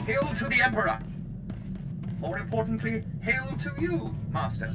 Hail to the Emperor! More importantly, hail to you, Master.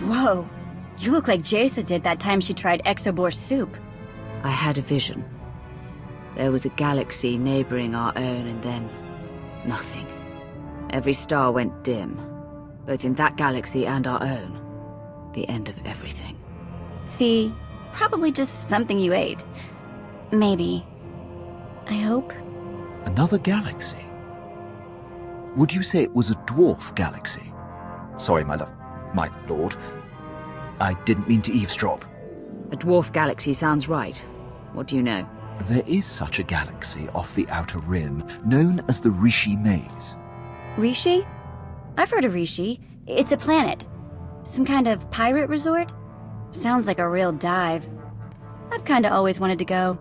Whoa, you look like Jaisa did that time she tried Exobor soup. I had a vision. There was a galaxy neighboring our own, and then nothing. Every star went dim, both in that galaxy and our own. The end of everything. See, probably just something you ate. Maybe. I hope. Another galaxy? Would you say it was a dwarf galaxy? Sorry, my lord. I didn't mean to eavesdrop. A dwarf galaxy sounds right. What do you know? There is such a galaxy off the Outer Rim, known as the Rishi Maze. Rishi? I've heard of Rishi. It's a planet. Some kind of pirate resort? Sounds like a real dive. I've kinda always wanted to go.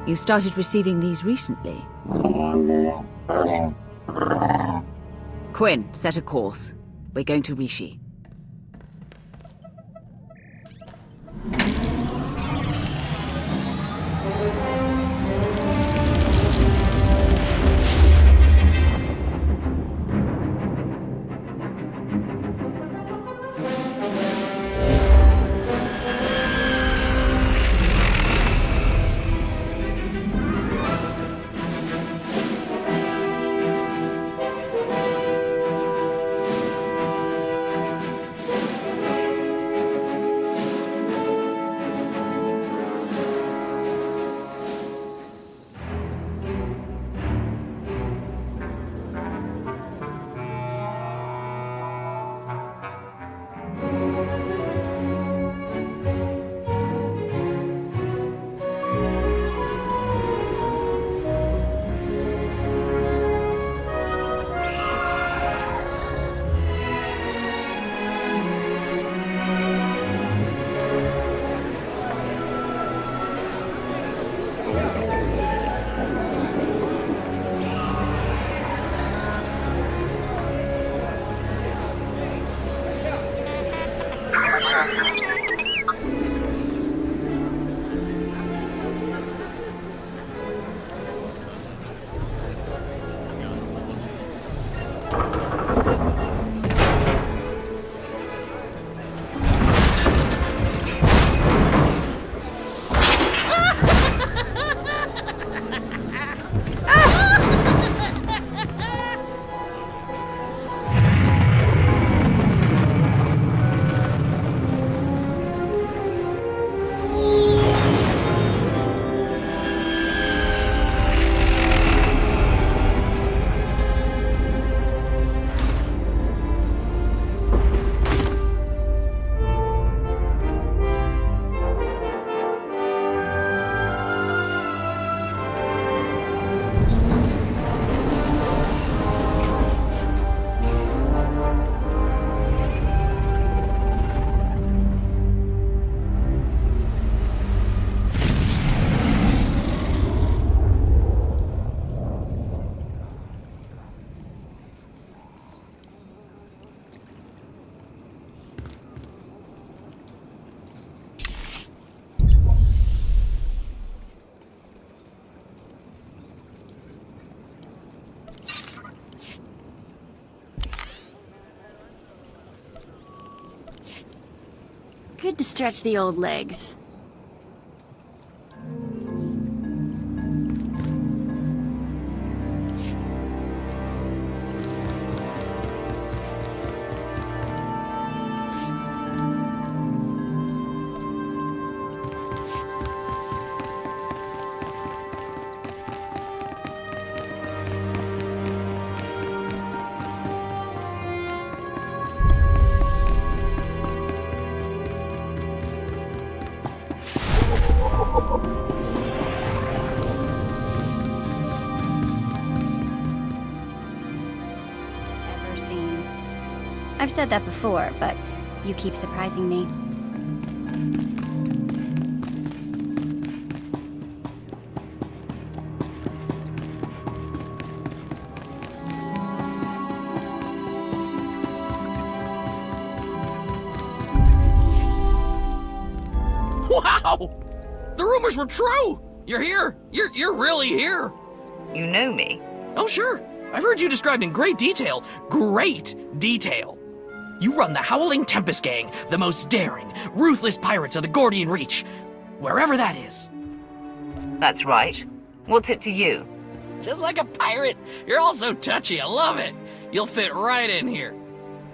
You started receiving these recently. Quinn, set a course. We're going to Rishi. Good to stretch the old legs. Ever seen. I've said that before, but you keep surprising me. Wow! The rumors were true! You're here! You're really here! You know me? Oh, sure. I've heard you described in great detail. Great detail. You run the Howling Tempest Gang, the most daring, ruthless pirates of the Gordian Reach. Wherever that is. That's right. What's it to you? Just like a pirate. You're all so touchy. I love it. You'll fit right in here.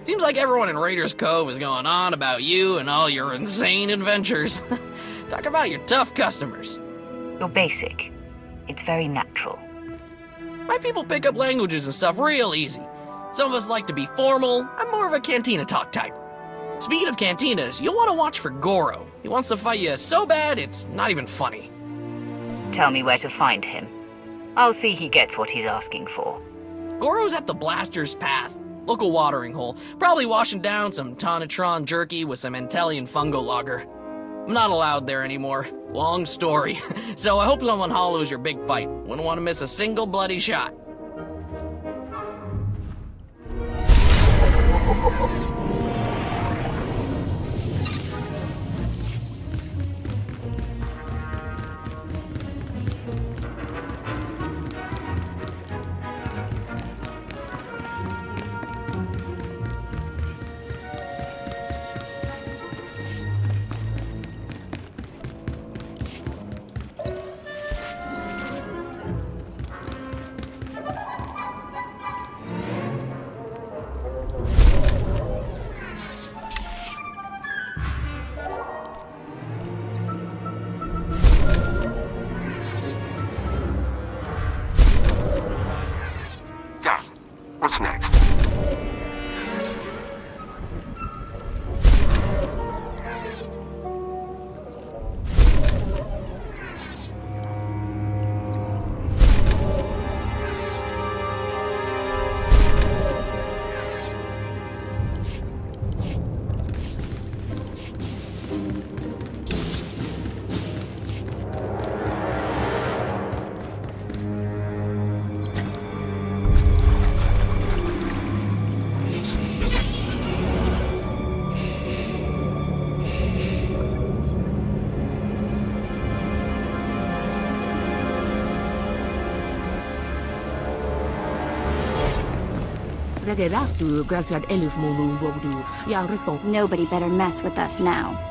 Seems like everyone in Raiders Cove is going on about you and all your insane adventures. Talk about your tough customers. You're basic. It's very natural. My people pick up languages and stuff real easy. Some of us like to be formal. I'm more of a cantina talk type. Speaking of cantinas, you'll want to watch for Goro. He wants to fight you so bad, it's not even funny. Tell me where to find him. I'll see he gets what he's asking for. Goro's at the Blaster's Path, local watering hole. Probably washing down some Tonatron jerky with some Antellian fungo lager. I'm not allowed there anymore. Long story. So I hope someone hollows your big fight. Wouldn't want to miss a single bloody shot. What's next? Nobody better mess with us now.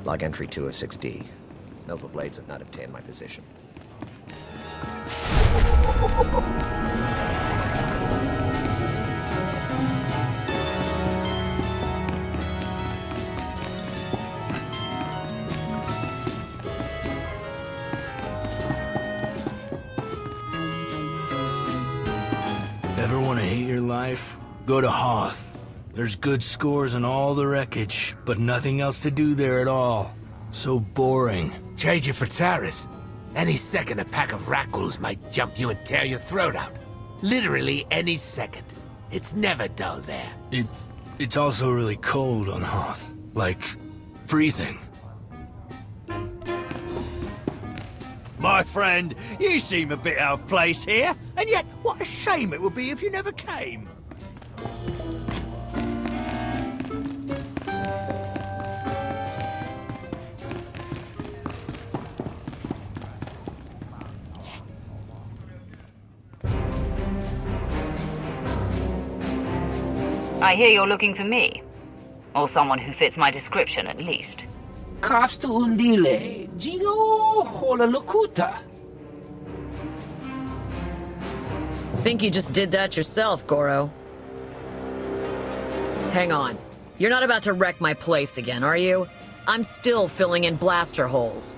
Log entry 206D. Nova Blades have not obtained my position. Ever want to hate your life? Go to Hoth. There's good scores and all the wreckage, but nothing else to do there at all. So boring. Trade you for Taris. Any second a pack of Rakghouls might jump you and tear your throat out. Literally any second. It's never dull there. It's also really cold on Hoth. Like, freezing. My friend, you seem a bit out of place here, and yet what a shame it would be if you never came. I hear you're looking for me. Or someone who fits my description, at least. Kafsta undile, Jigo hola lokuta. Think you just did that yourself, Goro. Hang on. You're not about to wreck my place again, are you? I'm still filling in blaster holes.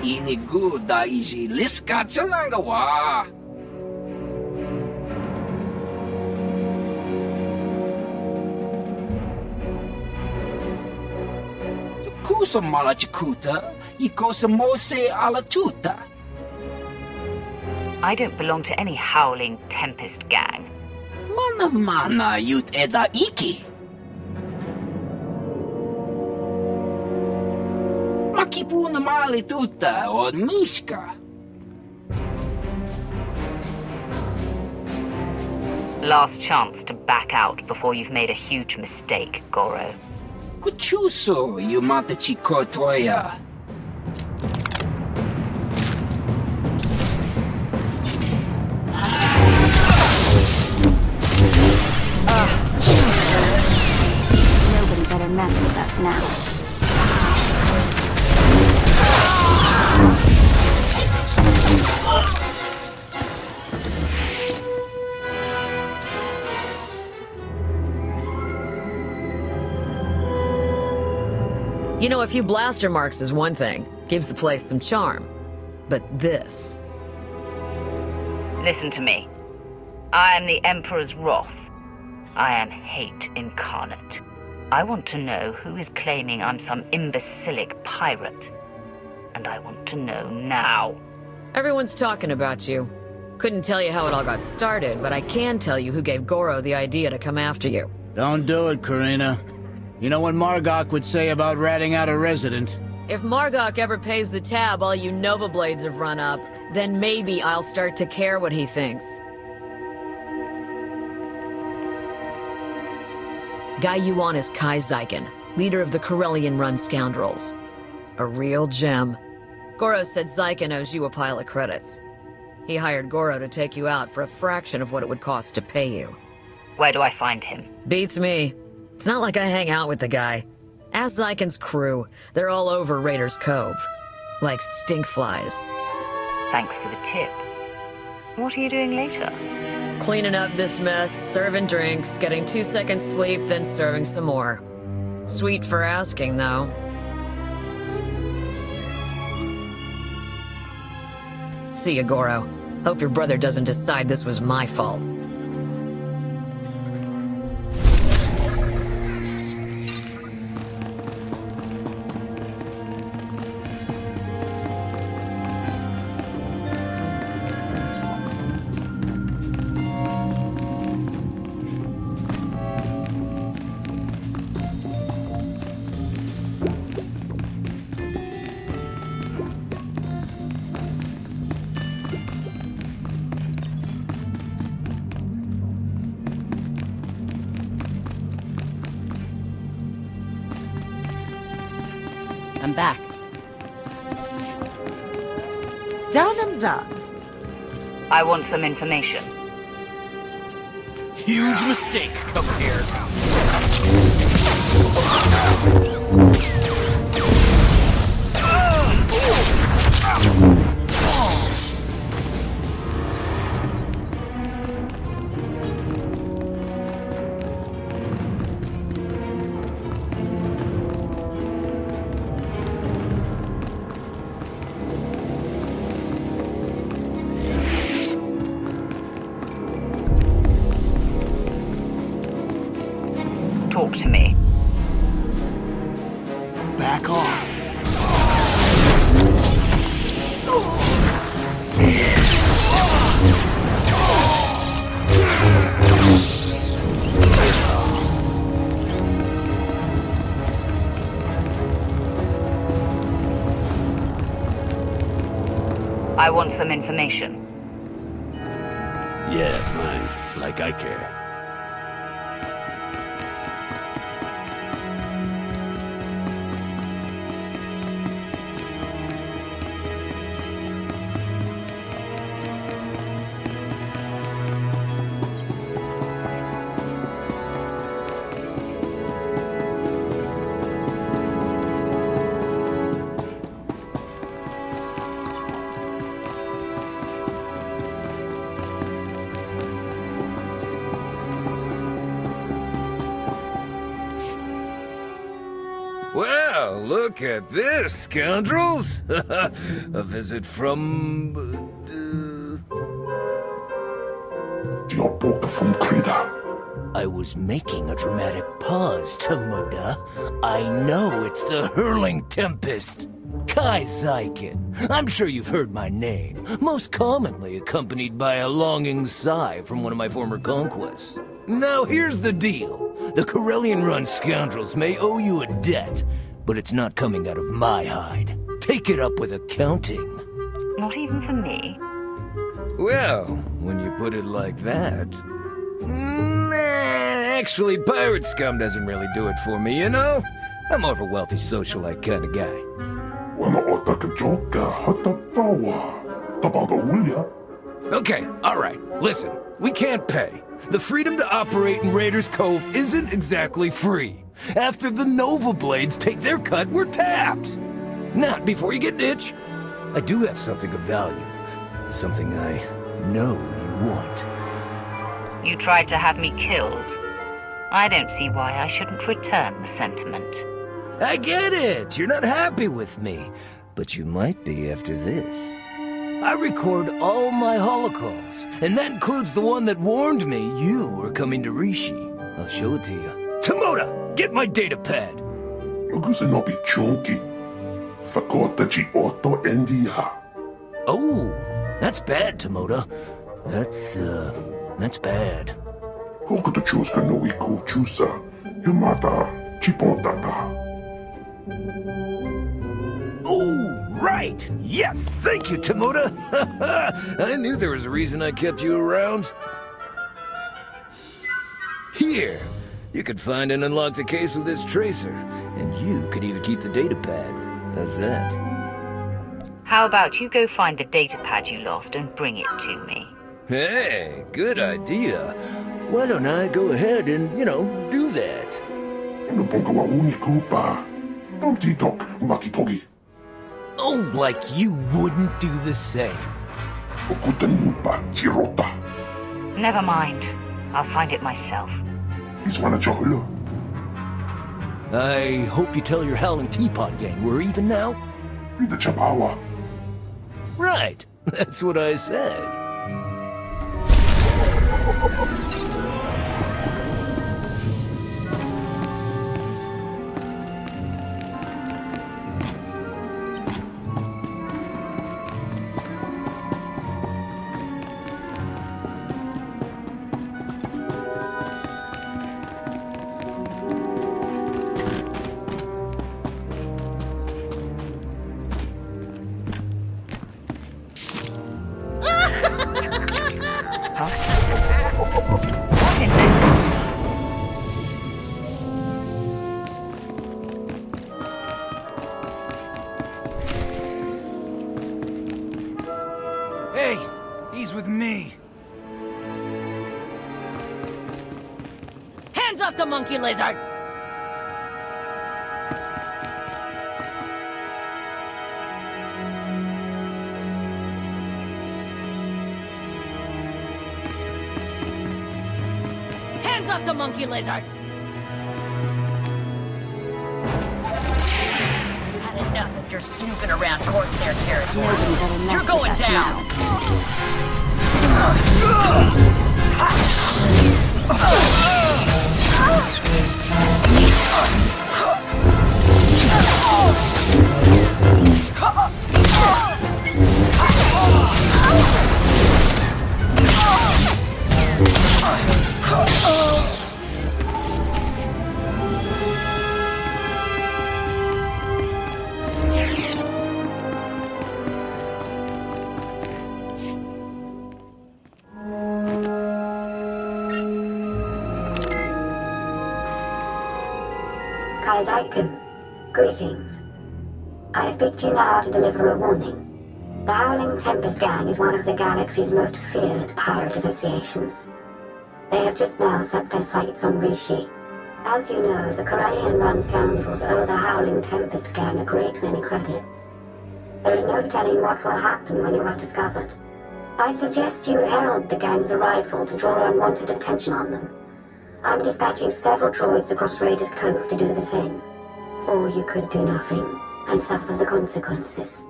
Inigu daiji liska tsanagawa. Kusa malachikuta, ikosa mose alatuta. I don't belong to any howling Tempest gang. Mana yut eda iki. Makipuna malituta od Mishka. Last chance to back out before you've made a huge mistake, Goro. Kuchuso yumata chikotoya. Nobody better mess with us now. You know, a few blaster marks is one thing. Gives the place some charm. But this... Listen to me. I am the Emperor's wrath. I am hate incarnate. I want to know who is claiming I'm some imbecilic pirate. And I want to know now. Everyone's talking about you. Couldn't tell you how it all got started, but I can tell you who gave Goro the idea to come after you. Don't do it, Karina. You know what Margok would say about ratting out a resident. If Margok ever pays the tab all you Nova Blades have run up, then maybe I'll start to care what he thinks. Guy you want is Kai Zyken, leader of the Corellian-run scoundrels. A real gem. Goro said Zyken owes you a pile of credits. He hired Goro to take you out for a fraction of what it would cost to pay you. Where do I find him? Beats me. It's not like I hang out with the guy. Ask Zyken's crew. They're all over Raiders Cove. Like stinkflies. Thanks for the tip. What are you doing later? Cleaning up this mess, serving drinks, getting 2 seconds sleep, then serving some more. Sweet for asking, though. See ya, Goro. Hope your brother doesn't decide this was my fault. I'm back. Done and done. I want some information. Huge mistake coming here. Talk to me. Back off. I want some information. Yeah, fine. Like I care. Well, look at this, scoundrels! A visit from... I was making a dramatic pause, Tomoda. I know it's the Hurling Tempest. Kai Zykin. I'm sure you've heard my name, most commonly accompanied by a longing sigh from one of my former conquests. Now here's the deal. The Corellian Run scoundrels may owe you a debt, but it's not coming out of my hide. Take it up with accounting. Not even for me. Well, when you put it like that... Nah, actually, pirate scum doesn't really do it for me, you know? I'm more of a wealthy socialite kind of guy. Okay, alright, listen. We can't pay. The freedom to operate in Raiders Cove isn't exactly free. After the Nova Blades take their cut, we're tapped. Not before you get an itch. I do have something of value. Something I know you want. You tried to have me killed. I don't see why I shouldn't return the sentiment. I get it. You're not happy with me. But you might be after this. I record all my holocausts, and that includes the one that warned me you were coming to Rishi. I'll show it to you. Tomoda, get my data pad. Oh, that's bad, Tomoda. That's bad. Oh, right! Yes, thank you, Tomoda! I knew there was a reason I kept you around. Here, you could find and unlock the case with this tracer, and you could even keep the data pad. How's that? How about you go find the data pad you lost and bring it to me? Hey, good idea. Why don't I go ahead and, do that? Oh, like you wouldn't do the same. Never mind. I'll find it myself. I hope you tell your Howling Teapot gang we're even now. Right, that's what I said. Huh? the monkey lizard! Hands off the monkey lizard! Had enough of your snooping around Corsair territory. You're going down! Greetings. I speak to you now to deliver a warning. The Howling Tempest Gang is one of the galaxy's most feared pirate associations. They have just now set their sights on Rishi. As you know, the Corellian-run scoundrels owe the Howling Tempest Gang a great many credits. There is no telling what will happen when you are discovered. I suggest you herald the gang's arrival to draw unwanted attention on them. I'm dispatching several droids across Raiders Cove to do the same. Or you could do nothing and suffer the consequences.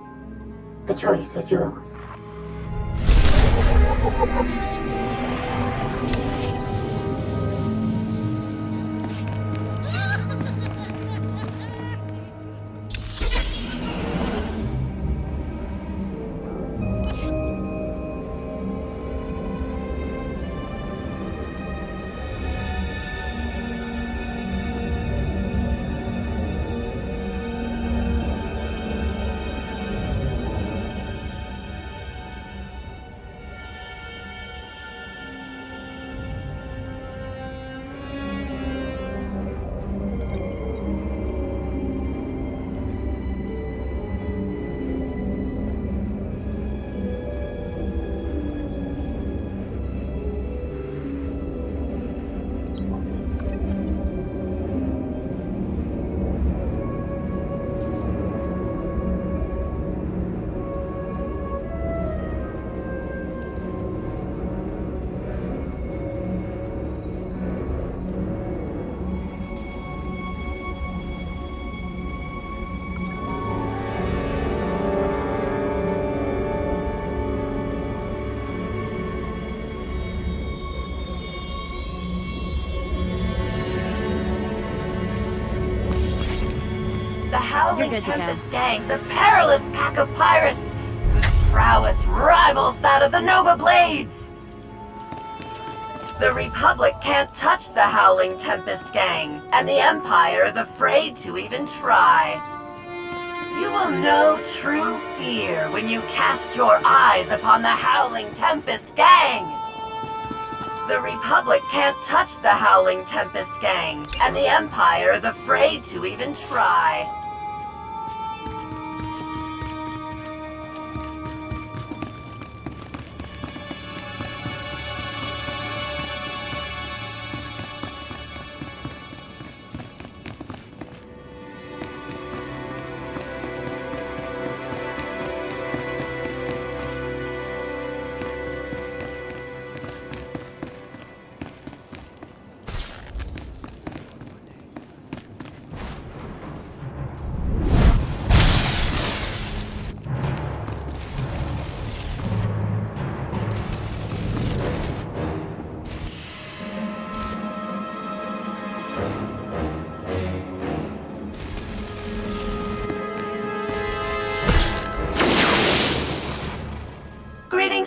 The choice is yours. You're good to go. Tempest Gang's a perilous pack of pirates whose prowess rivals that of the Nova Blades. The Republic can't touch the Howling Tempest Gang, and the Empire is afraid to even try. You will know true fear when you cast your eyes upon the Howling Tempest Gang. The Republic can't touch the Howling Tempest Gang, and the Empire is afraid to even try.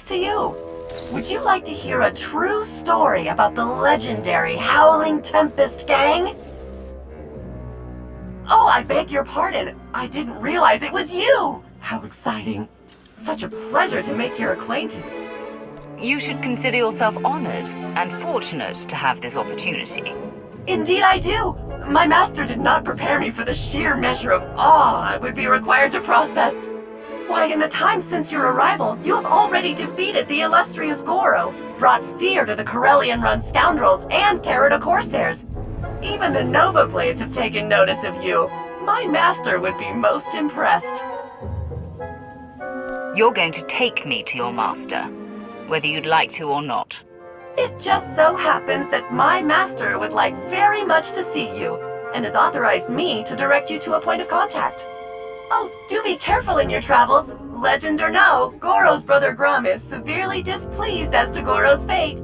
To you. Would you like to hear a true story about the legendary Howling Tempest Gang? Oh, I beg your pardon. I didn't realize it was you. How exciting. Such a pleasure to make your acquaintance. You should consider yourself honored and fortunate to have this opportunity. Indeed I do. My master did not prepare me for the sheer measure of awe I would be required to process. Why, in the time since your arrival, you have already defeated the illustrious Goro, brought fear to the Corellian-run scoundrels, and carried a Corsairs. Even the Nova Blades have taken notice of you. My master would be most impressed. You're going to take me to your master, whether you'd like to or not. It just so happens that my master would like very much to see you, and has authorized me to direct you to a point of contact. Oh, do be careful in your travels. Legend or no, Goro's brother Grum is severely displeased as to Goro's fate.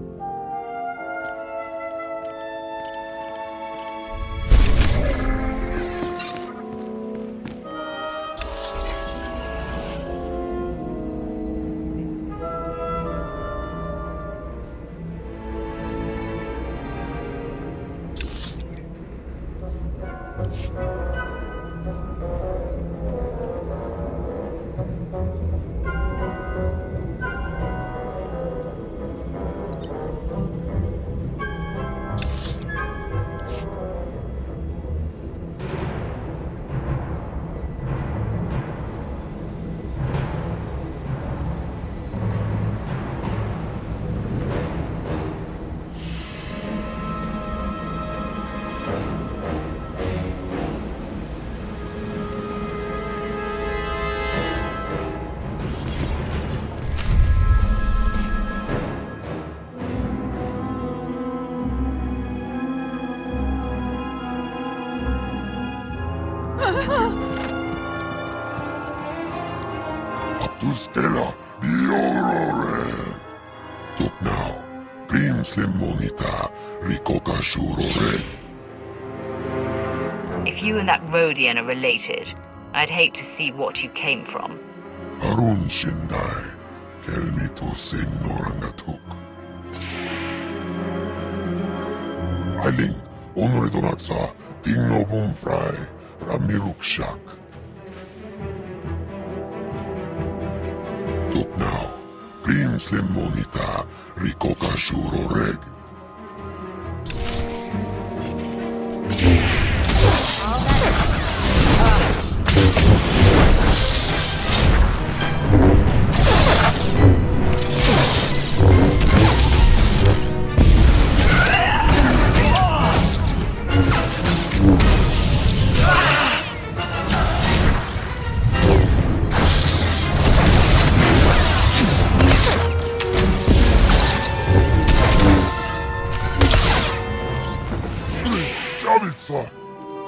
Stella, Biorore. Tuk now, Grimslim Monita, Rikoka Shurore. If you and that Rhodian are related, I'd hate to see what you came from. Arun Shindai, Kelmito Sin Norangatuk. Ailing, Onore Donatsa, Tingno Bumfrai, Ramirukshak. Tuk now, Grimslim Monita, Rikoka Shuroreg.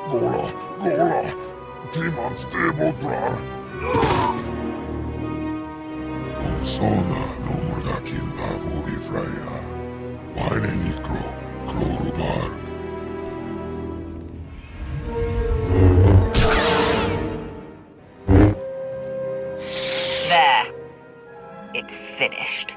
Gola, Timan Stebodrar. Sona no Mordakin Pavogi Freya. Wine Nikro, Krorubarg. There. It's finished.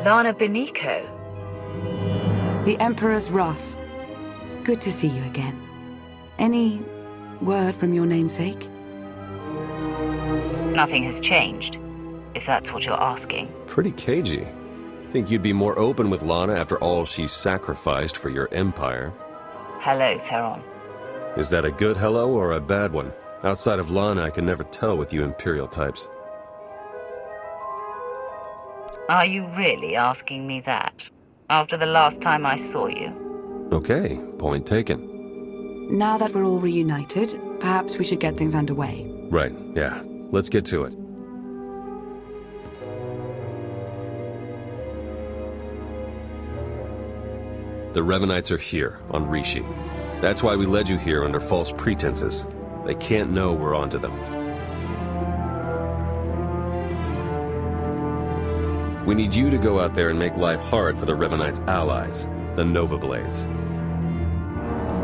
Lana Beniko. The Emperor's wrath. Good to see you again. Any word from your namesake? Nothing has changed, if that's what you're asking. Pretty cagey. Think you'd be more open with Lana after all she sacrificed for your empire. Hello, Theron. Is that a good hello or a bad one? Outside of Lana, I can never tell with you Imperial types. Are you really asking me that? After the last time I saw you? Okay, point taken. Now that we're all reunited, perhaps we should get things underway. Right, yeah. Let's get to it. The Revanites are here, on Rishi. That's why we led you here under false pretenses. They can't know we're onto them. We need you to go out there and make life hard for the Revanites' allies, the Nova Blades.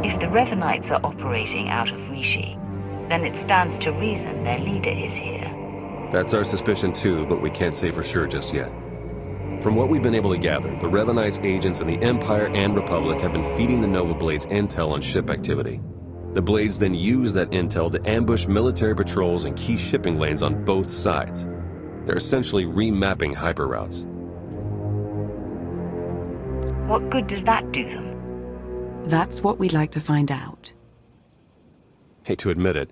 If the Revanites are operating out of Rishi, then it stands to reason their leader is here. That's our suspicion too, but we can't say for sure just yet. From what we've been able to gather, the Revanites' agents in the Empire and Republic have been feeding the Nova Blades intel on ship activity. The Blades then use that intel to ambush military patrols and key shipping lanes on both sides. They're essentially remapping hyperroutes. What good does that do them? That's what we'd like to find out. Hate to admit it,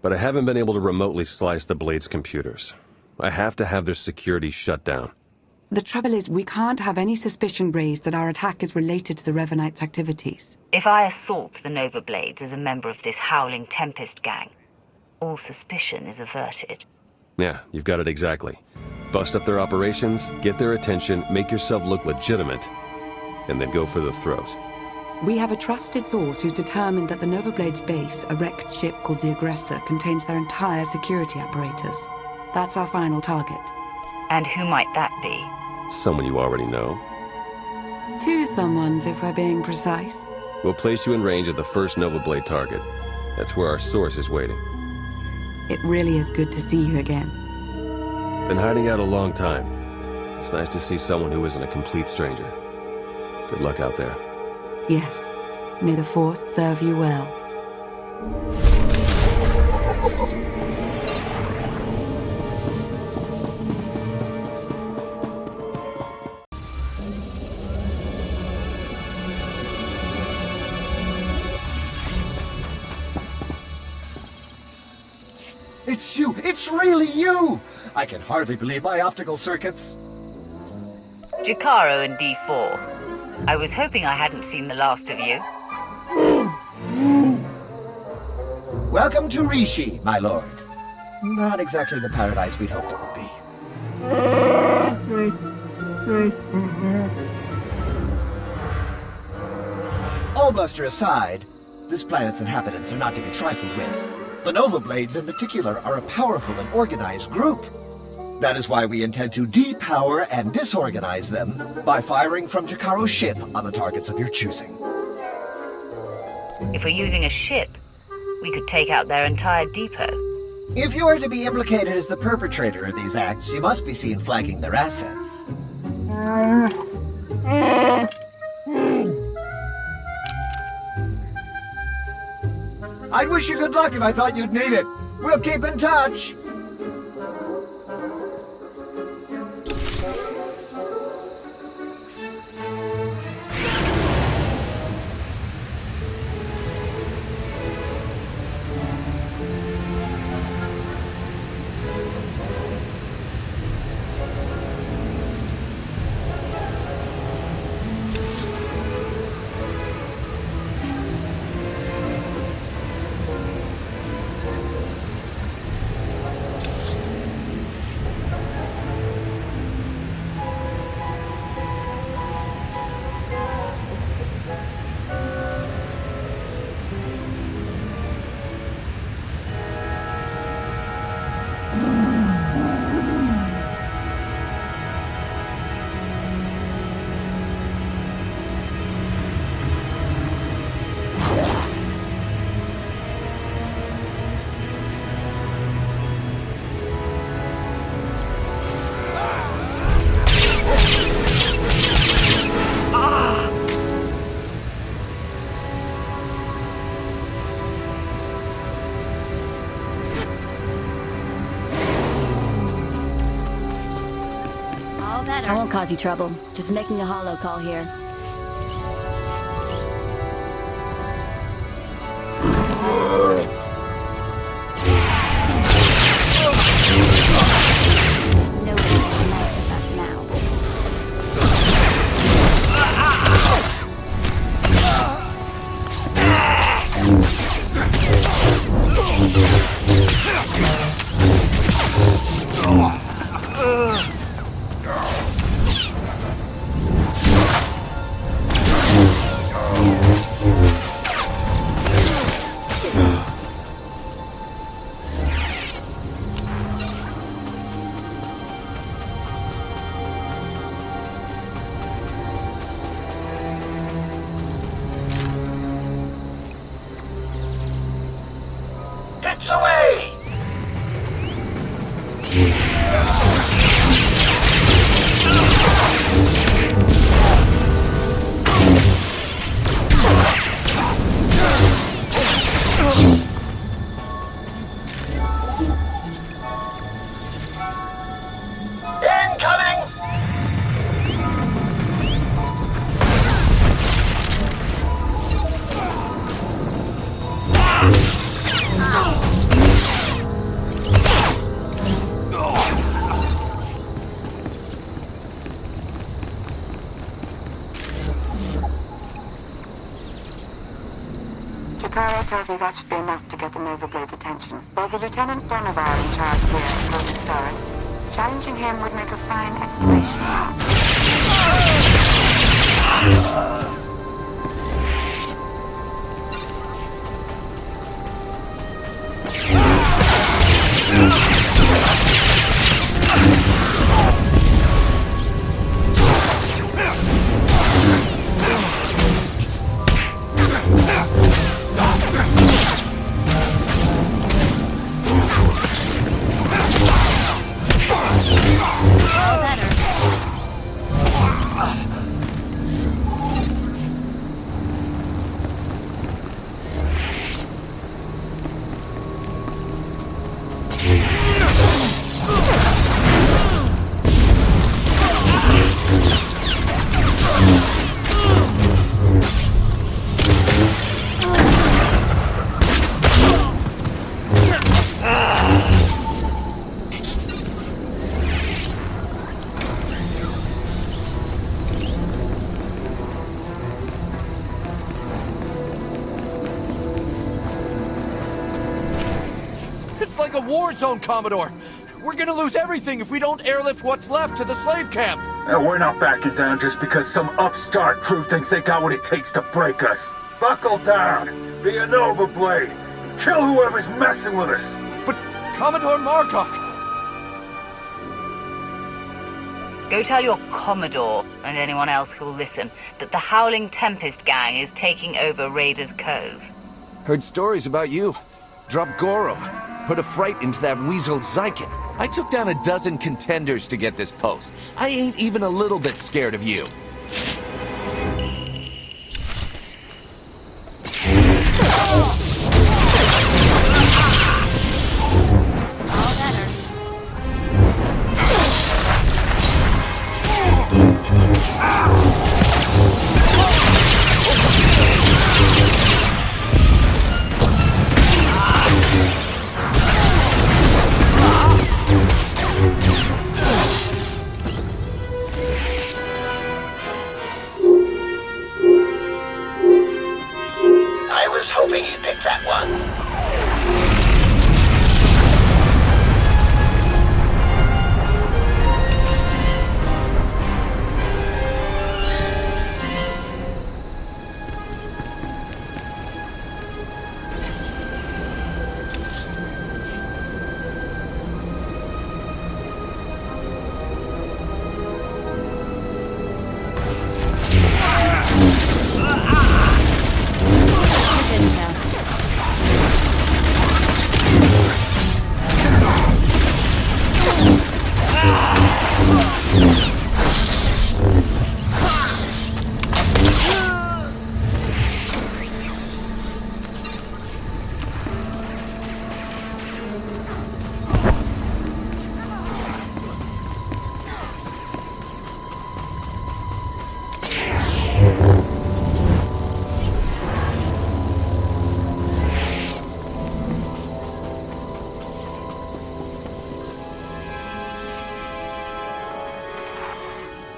but I haven't been able to remotely slice the Blades' computers. I have to have their security shut down. The trouble is, we can't have any suspicion raised that our attack is related to the Revanites' activities. If I assault the Nova Blades as a member of this Howling Tempest gang, all suspicion is averted. Yeah, you've got it exactly. Bust up their operations, get their attention, make yourself look legitimate, and then go for the throat. We have a trusted source who's determined that the Nova Blades' base, a wrecked ship called the Aggressor, contains their entire security apparatus. That's our final target. And who might that be? Someone you already know. Two someones, if we're being precise. We'll place you in range of the first Nova Blade target. That's where our source is waiting. It really is good to see you again. Been hiding out a long time. It's nice to see someone who isn't a complete stranger. Good luck out there. Yes. May the Force serve you well. It's you! It's really you! I can hardly believe my optical circuits. Jakaro and D4. I was hoping I hadn't seen the last of you. Welcome to Rishi, my lord. Not exactly the paradise we'd hoped it would be. All bluster aside, this planet's inhabitants are not to be trifled with. The Nova Blades in particular are a powerful and organized group. That is why we intend to depower and disorganize them by firing from Jakaro's ship on the targets of your choosing. If we're using a ship, we could take out their entire depot. If you are to be implicated as the perpetrator of these acts, you must be seen flagging their assets. I'd wish you good luck if I thought you'd need it. We'll keep in touch. I won't cause you trouble. Just making a holo call here. Nobody can mess with us now. It's away! tells me that should be enough to get the Nova Blade's attention. There's a Lieutenant Donovan in charge here at Golden Third. Challenging him would make a fine exclamation mark. Like a war zone, Commodore. We're gonna lose everything if we don't airlift what's left to the slave camp. And we're not backing down just because some upstart crew thinks they got what it takes to break us. Buckle down, be a Nova Blade, and kill whoever's messing with us. But Commodore Margok... Go tell your Commodore, and anyone else who'll listen, that the Howling Tempest gang is taking over Raiders Cove. Heard stories about you. Dropped Goro. Put a fright into that weasel Zyken. I took down a dozen contenders to get this post. I ain't even a little bit scared of you. hoping you picked that one.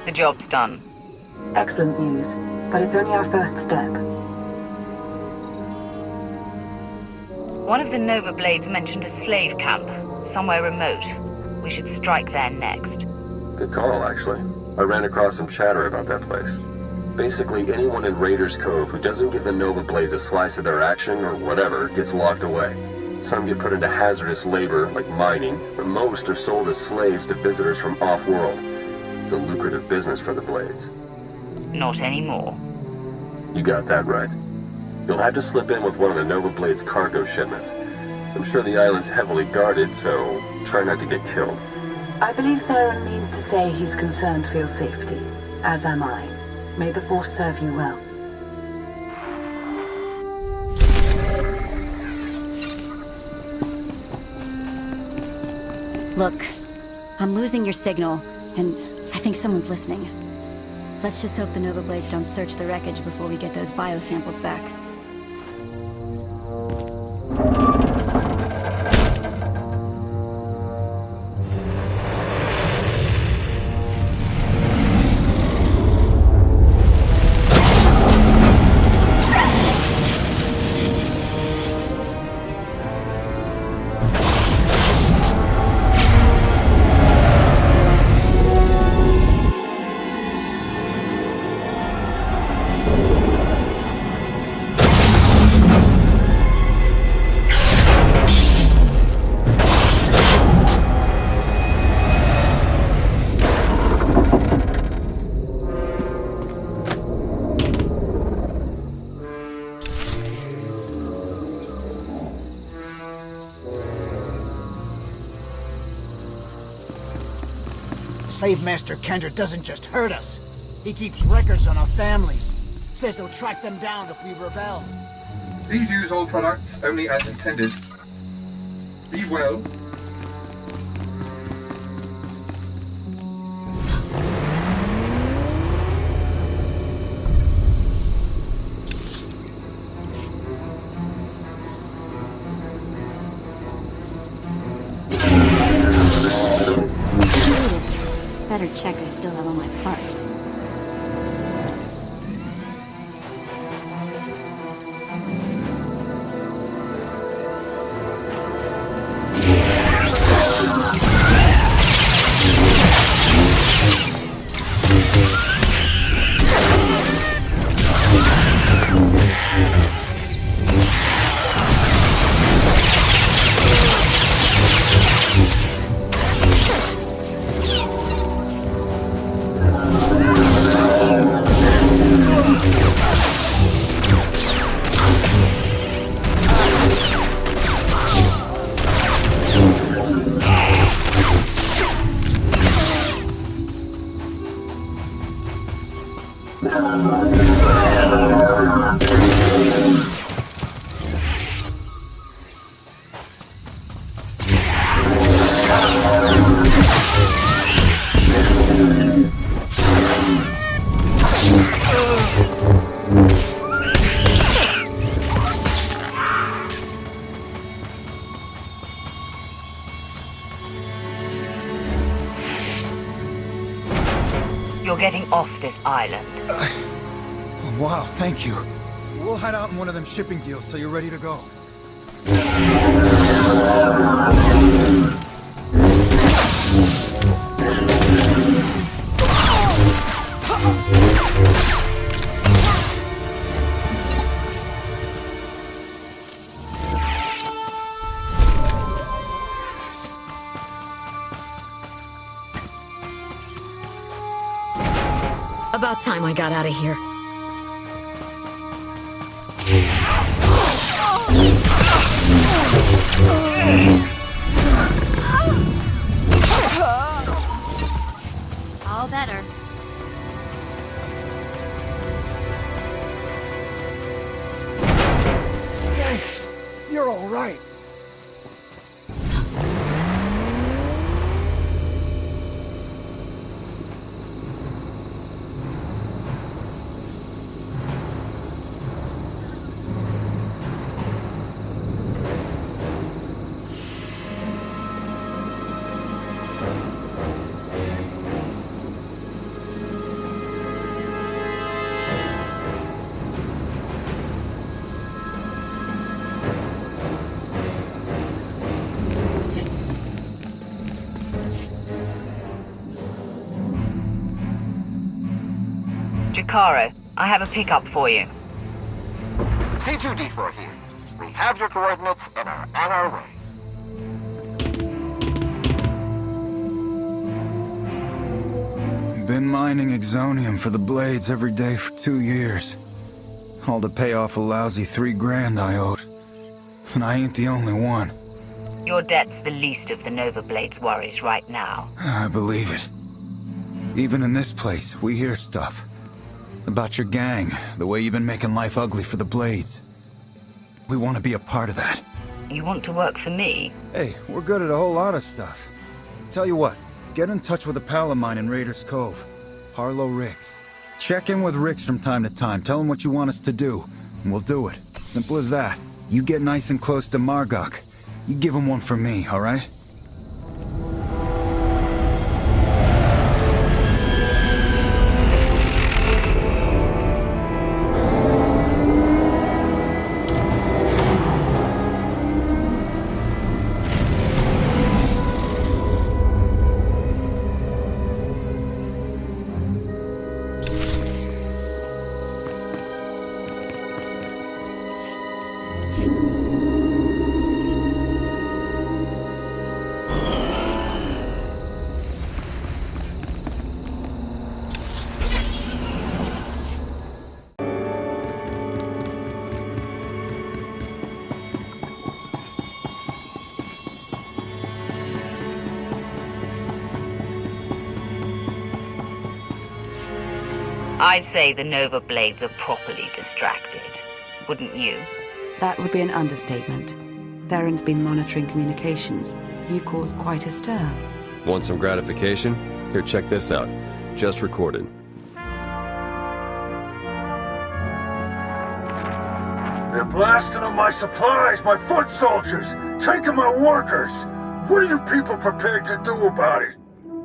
The job's done. Excellent news, but it's only our first step. One of the Nova Blades mentioned a slave camp, somewhere remote. We should strike there next. Good call, actually. I ran across some chatter about that place. Basically, anyone in Raiders Cove who doesn't give the Nova Blades a slice of their action or whatever gets locked away. Some get put into hazardous labor, like mining, but most are sold as slaves to visitors from off-world. It's a lucrative business for the Blades. Not anymore. You got that right. You'll have to slip in with one of the Nova Blade's cargo shipments. I'm sure the island's heavily guarded, so try not to get killed. I believe Theron means to say he's concerned for your safety, as am I. May the Force serve you well. Look, I'm losing your signal, and I think someone's listening. Let's just hope the Nova Blades don't search the wreckage before we get those biosamples back. Slave Master Kendra doesn't just hurt us. He keeps records on our families. Says he'll track them down if we rebel. Please use all products only as intended. Be well. Better check I still have all my parts. You're getting off this island. Wow, thank you. We'll hide out in one of them shipping deals till you're ready to go. About time I got out of here. All better. Thanks. You're all right. Jakaro, I have a pickup for you. C2D4 here. We have your coordinates and are on our way. Been mining exonium for the blades every day for 2 years. All to pay off a lousy $3 grand I owed. And I ain't the only one. Your debt's the least of the Nova Blade's worries right now. I believe it. Even in this place, we hear stuff. About your gang, the way you've been making life ugly for the Blades. We want to be a part of that. You want to work for me? Hey, we're good at a whole lot of stuff. Tell you what, get in touch with a pal of mine in Raiders Cove, Harlow Ricks. Check in with Ricks from time to time, tell him what you want us to do, and we'll do it. Simple as that. You get nice and close to Margok. You give him one for me, alright? I'd say the Nova Blades are properly distracted. Wouldn't you? That would be an understatement. Theron's been monitoring communications. You've caused quite a stir. Want some gratification? Here, check this out. Just recorded. They're blasting on my supplies, my foot soldiers, taking my workers. What are you people prepared to do about it?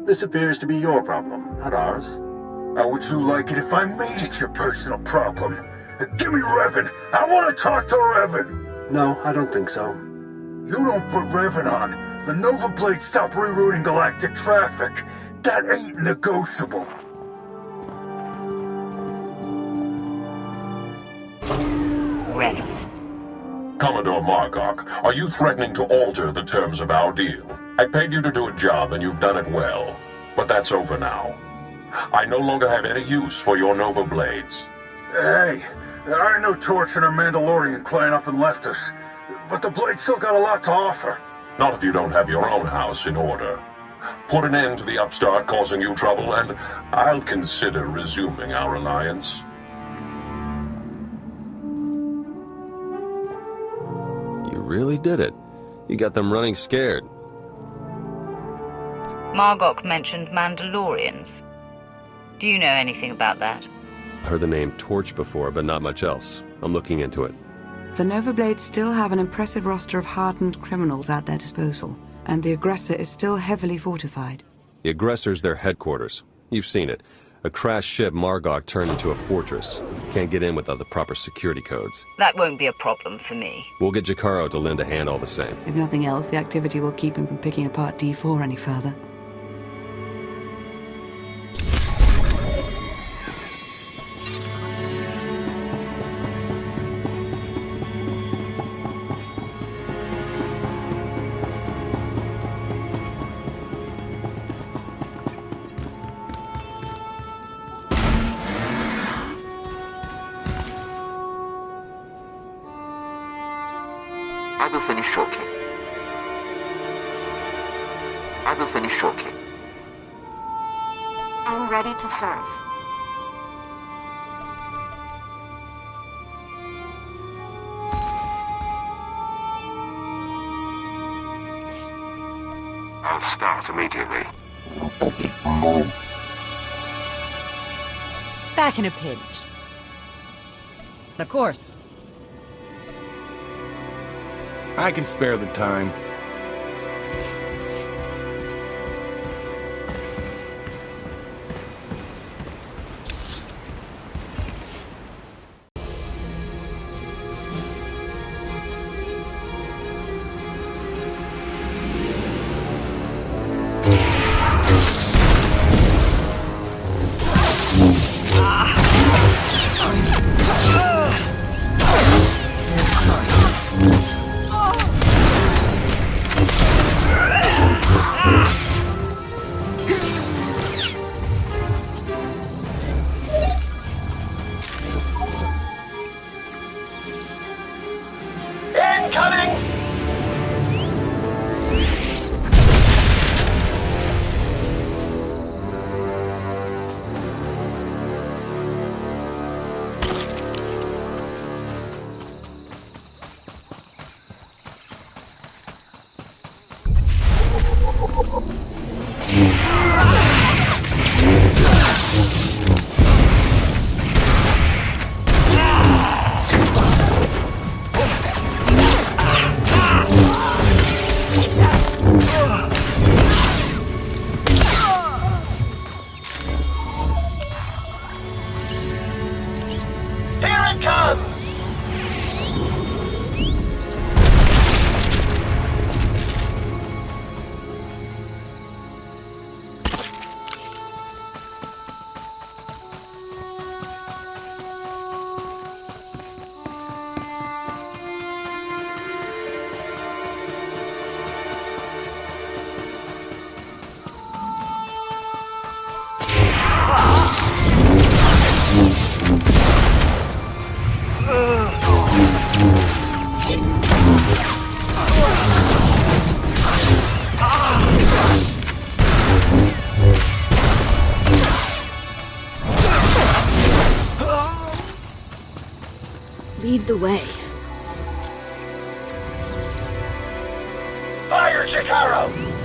This appears to be your problem, not ours. How would you like it if I made it your personal problem? Give me Revan. I want to talk to Revan. No, I don't think so. You don't put Revan on, the Nova Blades stop rerouting galactic traffic. That ain't negotiable. Revan. Commodore Margok, are you threatening to alter the terms of our deal? I paid you to do a job and you've done it well. But that's over now. I no longer have any use for your Nova Blades. Hey, I know Torch and her Mandalorian clan up and left us, but the Blades still got a lot to offer. Not if you don't have your own house in order. Put an end to the upstart causing you trouble, and I'll consider resuming our alliance. You really did it. You got them running scared. Margok mentioned Mandalorians. Do you know anything about that? Heard the name Torch before, but not much else. I'm looking into it. The Nova Blades still have an impressive roster of hardened criminals at their disposal, and the aggressor is still heavily fortified. The aggressor's their headquarters. You've seen it. A crashed ship Margok turned into a fortress. Can't get in without the proper security codes. That won't be a problem for me. We'll get Jakaro to lend a hand all the same. If nothing else, the activity will keep him from picking apart D4 any further. I will finish shortly. I will finish shortly. I'm ready to serve. I'll start immediately. Back in a pinch. Of course. I can spare the time. lead the way. Fire, Chikaro!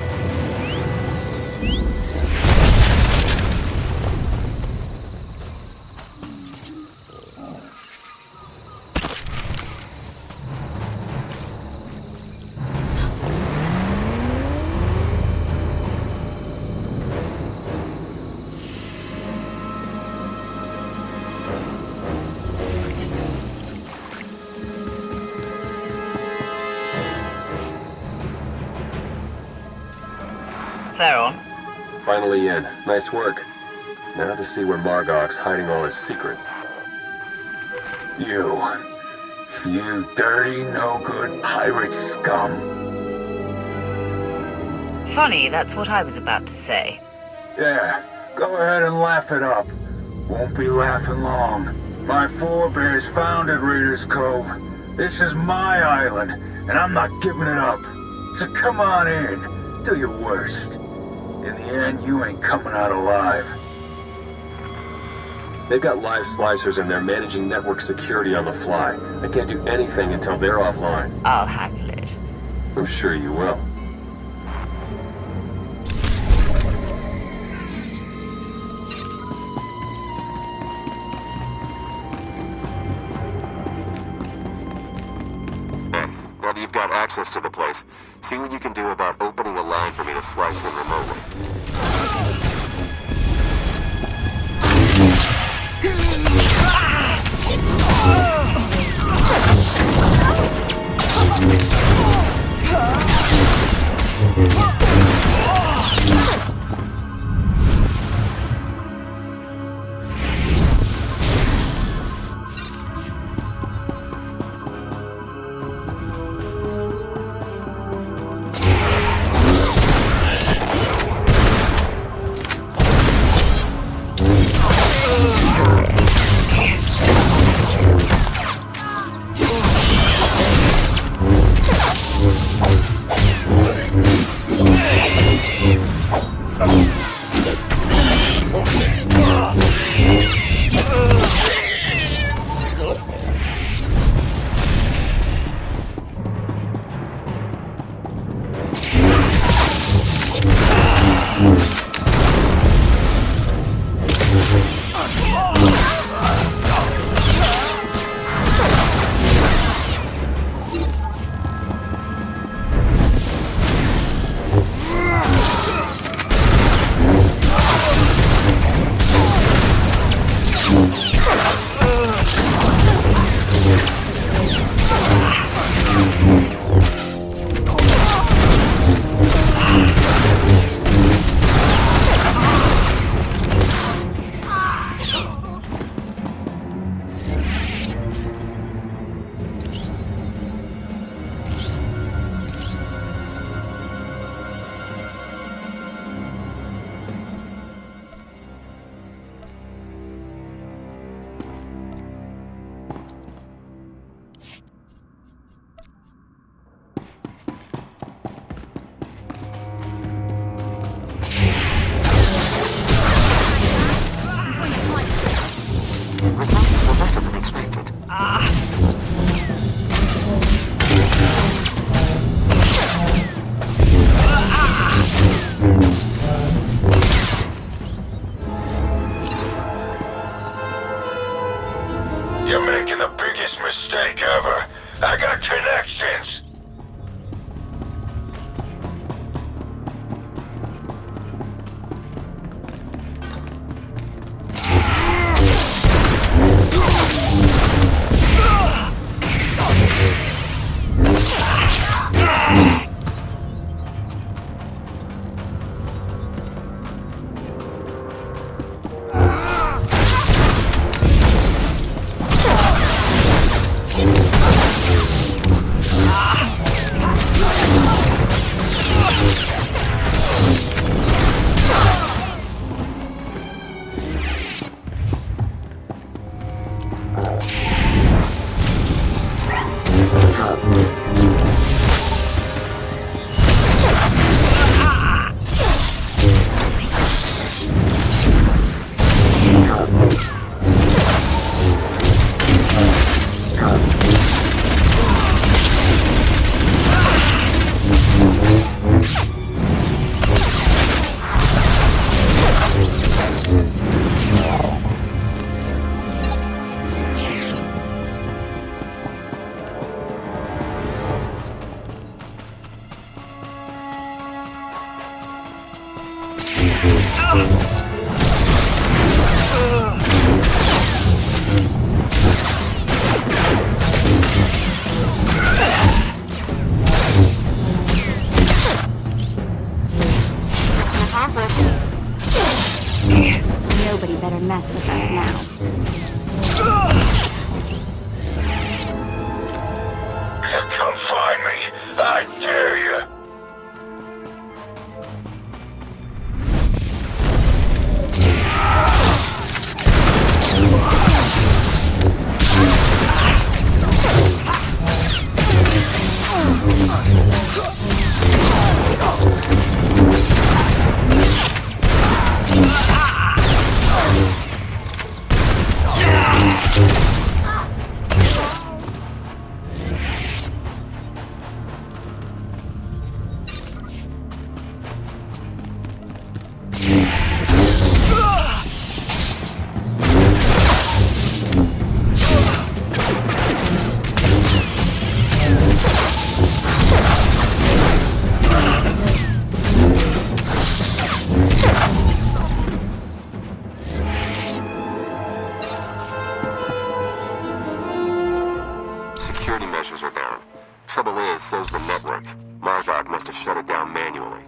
Theron? Finally in. Nice work. Now to see where Margok's hiding all his secrets. You dirty, no-good pirate scum. Funny, that's what I was about to say. Yeah, go ahead and laugh it up. Won't be laughing long. My forebears founded Raiders Cove. This is my island, and I'm not giving it up. So come on in, do your worst. In the end, you ain't coming out alive. They've got live slicers and they're managing network security on the fly. I can't do anything until they're offline. I'll handle it. I'm sure you will. Now that you've got access to the place, see what you can do about opening a line for me to slice in remotely. Nobody better mess with us now. Come find me. I dare you. Security measures are down. Trouble is, so's the network. Margog must have shut it down manually.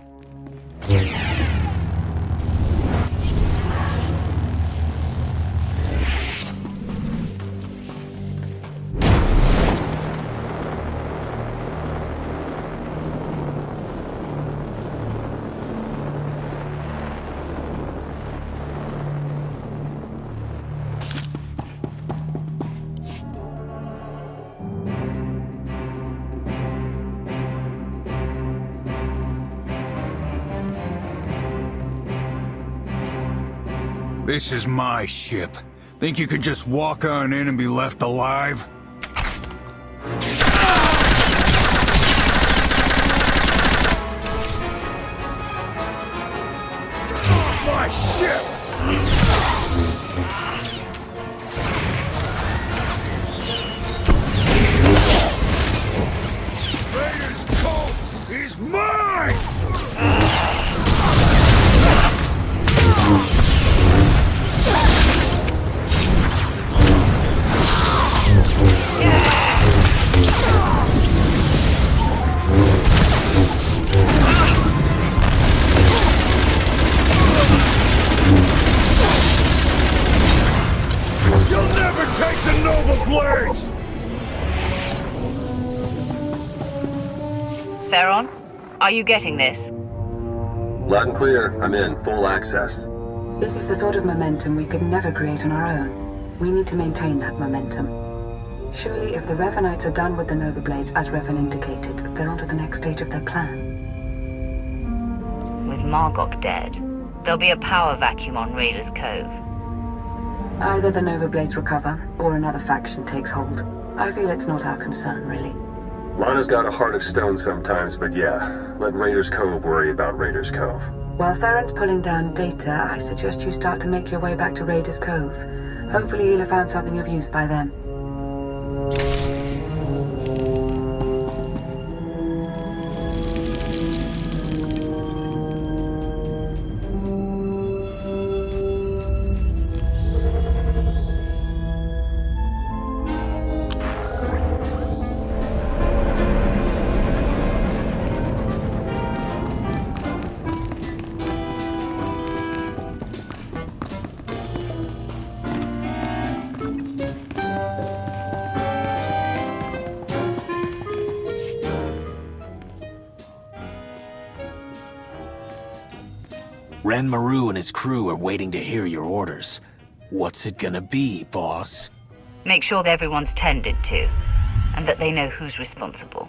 This is my ship. Think you could just walk on in and be left alive? My ship! Raiders Cove is mine! You'll never take the Nova Blades! Theron, are you getting this? Loud and clear. I'm in. Full access. This is the sort of momentum we could never create on our own. We need to maintain that momentum. Surely if the Revanites are done with the Nova Blades, as Revan indicated, they're on to the next stage of their plan. With Margok dead, there'll be a power vacuum on Raiders Cove. Either the Nova Blades recover, or another faction takes hold. I feel it's not our concern, really. Lana's got a heart of stone sometimes, but yeah, let Raiders Cove worry about Raiders Cove. While Theron's pulling down data, I suggest you start to make your way back to Raiders Cove. Hopefully he'll have found something of use by then. Ren Maru and his crew are waiting to hear your orders. What's it gonna be, boss? Make sure that everyone's tended to, and that they know who's responsible.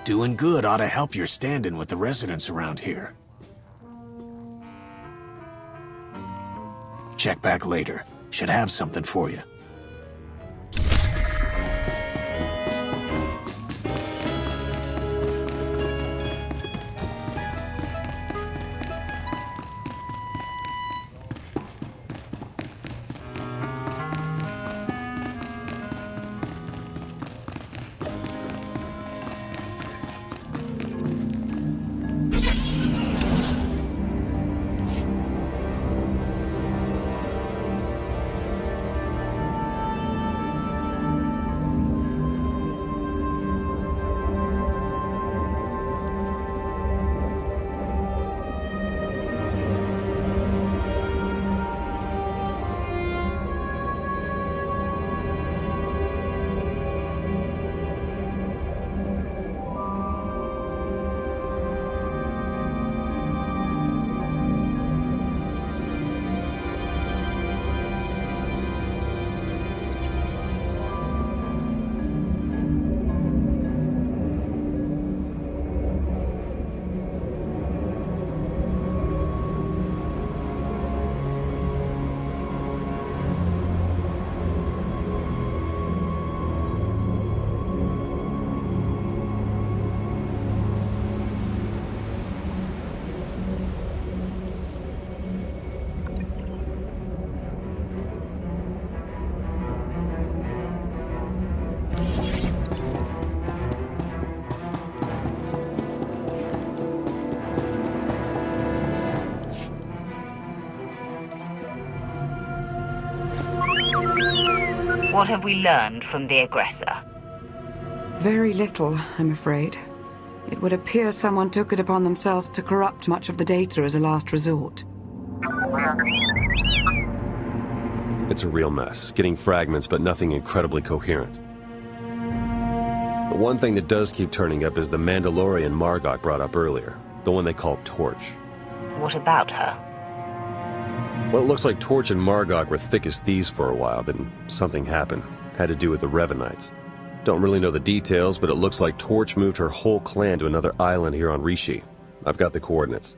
Doing good ought to help your stand-in with the residents around here. Check back later. Should have something for you. What have we learned from the aggressor? Very little, I'm afraid. It would appear someone took it upon themselves to corrupt much of the data as a last resort. It's a real mess, getting fragments but nothing incredibly coherent. The one thing that does keep turning up is the Mandalorian Margok brought up earlier, the one they call Torch. What about her? Well, it looks like Torch and Margok were thick as thieves for a while, then something happened. Had to do with the Revanites. Don't really know the details, but it looks like Torch moved her whole clan to another island here on Rishi. I've got the coordinates.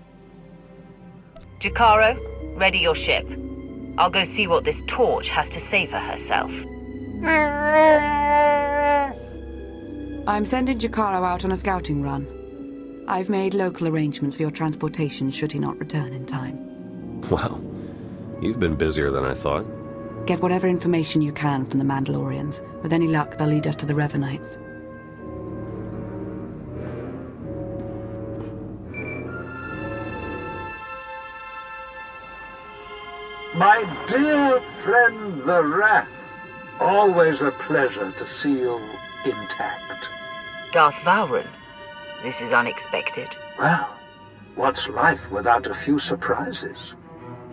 Jakaro, ready your ship. I'll go see what this Torch has to say for herself. I'm sending Jakaro out on a scouting run. I've made local arrangements for your transportation should he not return in time. Wow. You've been busier than I thought. Get whatever information you can from the Mandalorians. With any luck, they'll lead us to the Revanites. My dear friend, the Wrath. Always a pleasure to see you intact. Darth Vowren, this is unexpected. Well, what's life without a few surprises?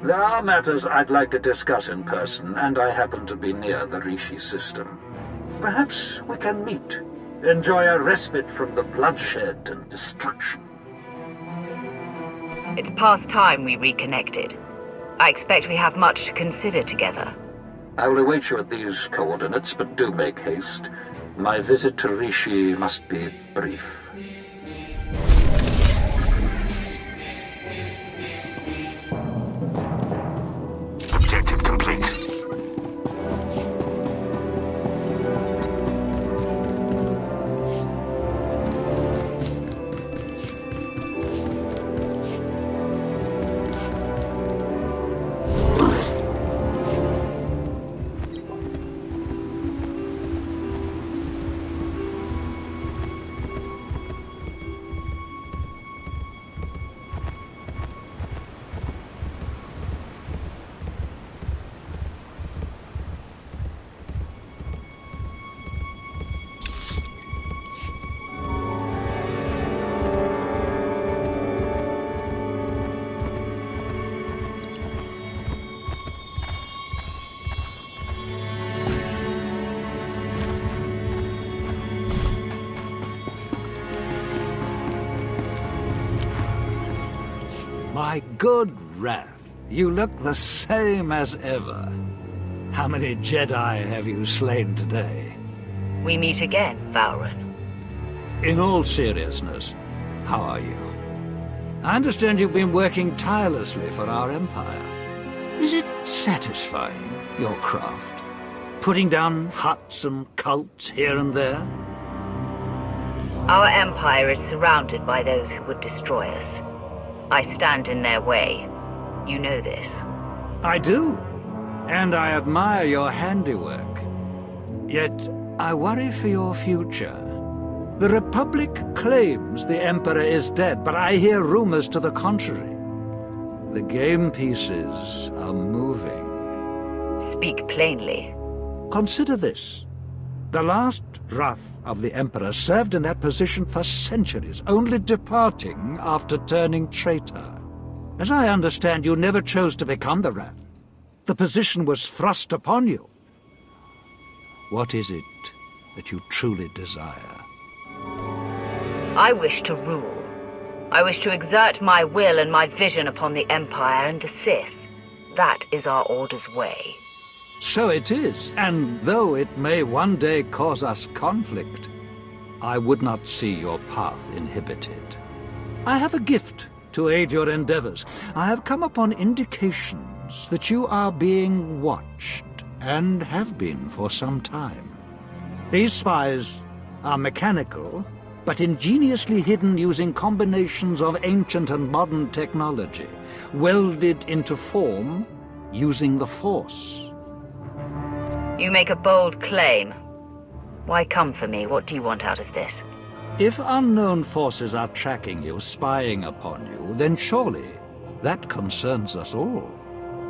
There are matters I'd like to discuss in person, and I happen to be near the Rishi system. Perhaps we can meet, enjoy a respite from the bloodshed and destruction. It's past time we reconnected. I expect we have much to consider together. I will await you at these coordinates, but do make haste. My visit to Rishi must be brief. Objective complete. My good Wrath, you look the same as ever. How many Jedi have you slain today? We meet again, Vowren. In all seriousness, how are you? I understand you've been working tirelessly for our Empire. Is it satisfying, your craft? Putting down huts and cults here and there? Our Empire is surrounded by those who would destroy us. I stand in their way. You know this. I do. And I admire your handiwork. Yet, I worry for your future. The Republic claims the Emperor is dead, but I hear rumors to the contrary. The game pieces are moving. Speak plainly. Consider this. The last Wrath of the Emperor served in that position for centuries, only departing after turning traitor. As I understand, you never chose to become the Wrath. The position was thrust upon you. What is it that you truly desire? I wish to rule. I wish to exert my will and my vision upon the Empire and the Sith. That is our Order's way. So it is, and though it may one day cause us conflict, I would not see your path inhibited. I have a gift to aid your endeavors. I have come upon indications that you are being watched, and have been for some time. These spies are mechanical, but ingeniously hidden using combinations of ancient and modern technology, welded into form using the Force. You make a bold claim. Why come for me? What do you want out of this? If unknown forces are tracking you, spying upon you, then surely that concerns us all.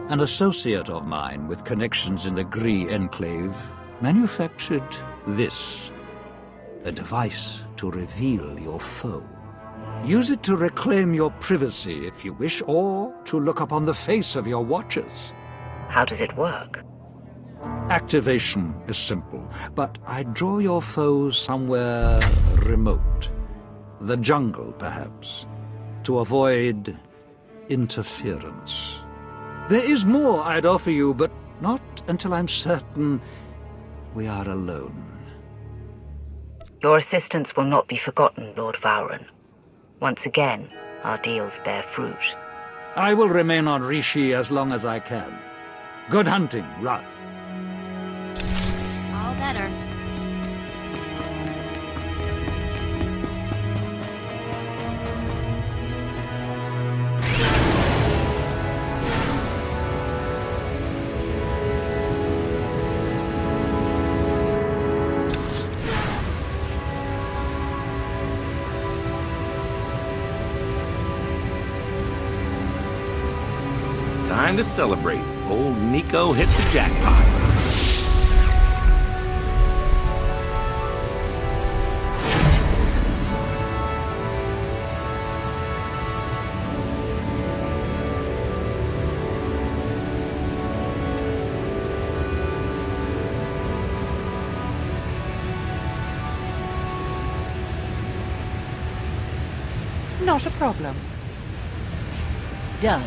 An associate of mine with connections in the Gree Enclave manufactured this. A device to reveal your foe. Use it to reclaim your privacy if you wish, or to look upon the face of your watchers. How does it work? Activation is simple, but I draw your foes somewhere remote. The jungle, perhaps, to avoid interference. There is more I'd offer you, but not until I'm certain we are alone. Your assistance will not be forgotten, Lord Vowren. Once again, our deals bear fruit. I will remain on Rishi as long as I can. Good hunting, Wrath. All better. Time to celebrate. Old Nico hit the jackpot. Not a problem. Done.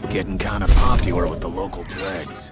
Getting kinda popular with the local dregs.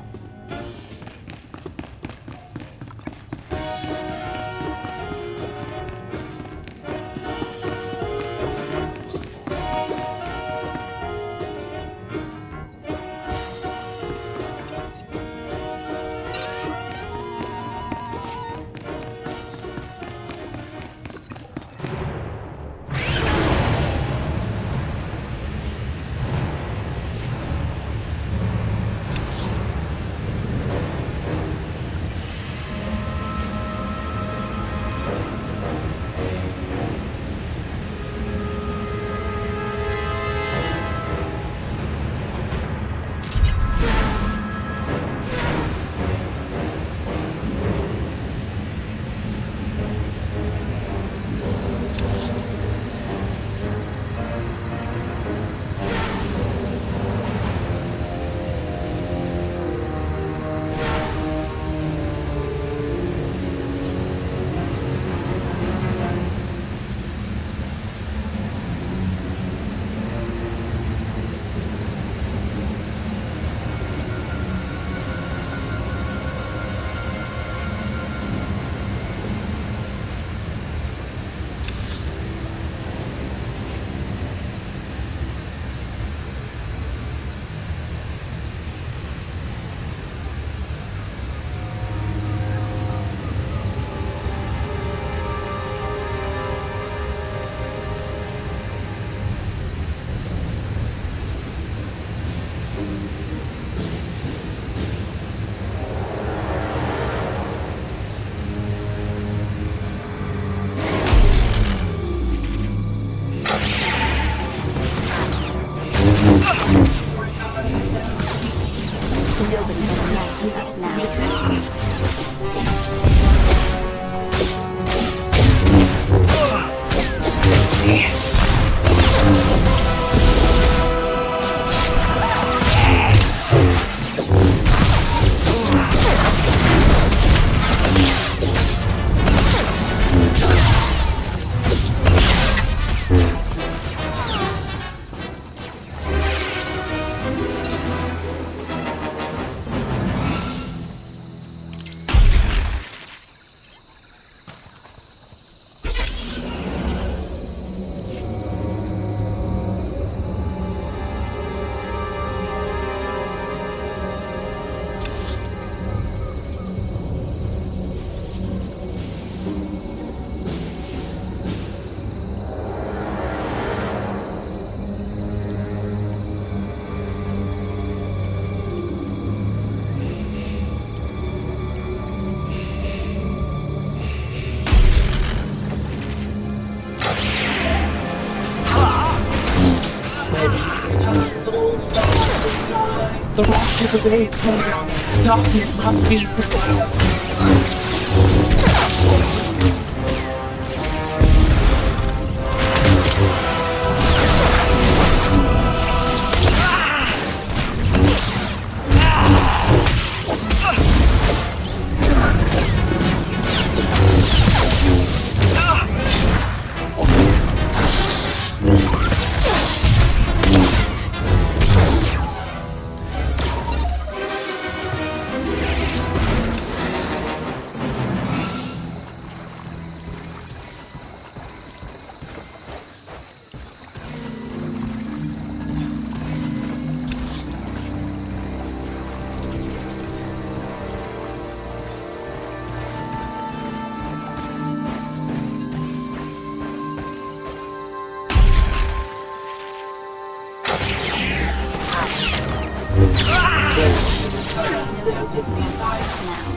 The rock is erased, Moda. Darkness must be preserved.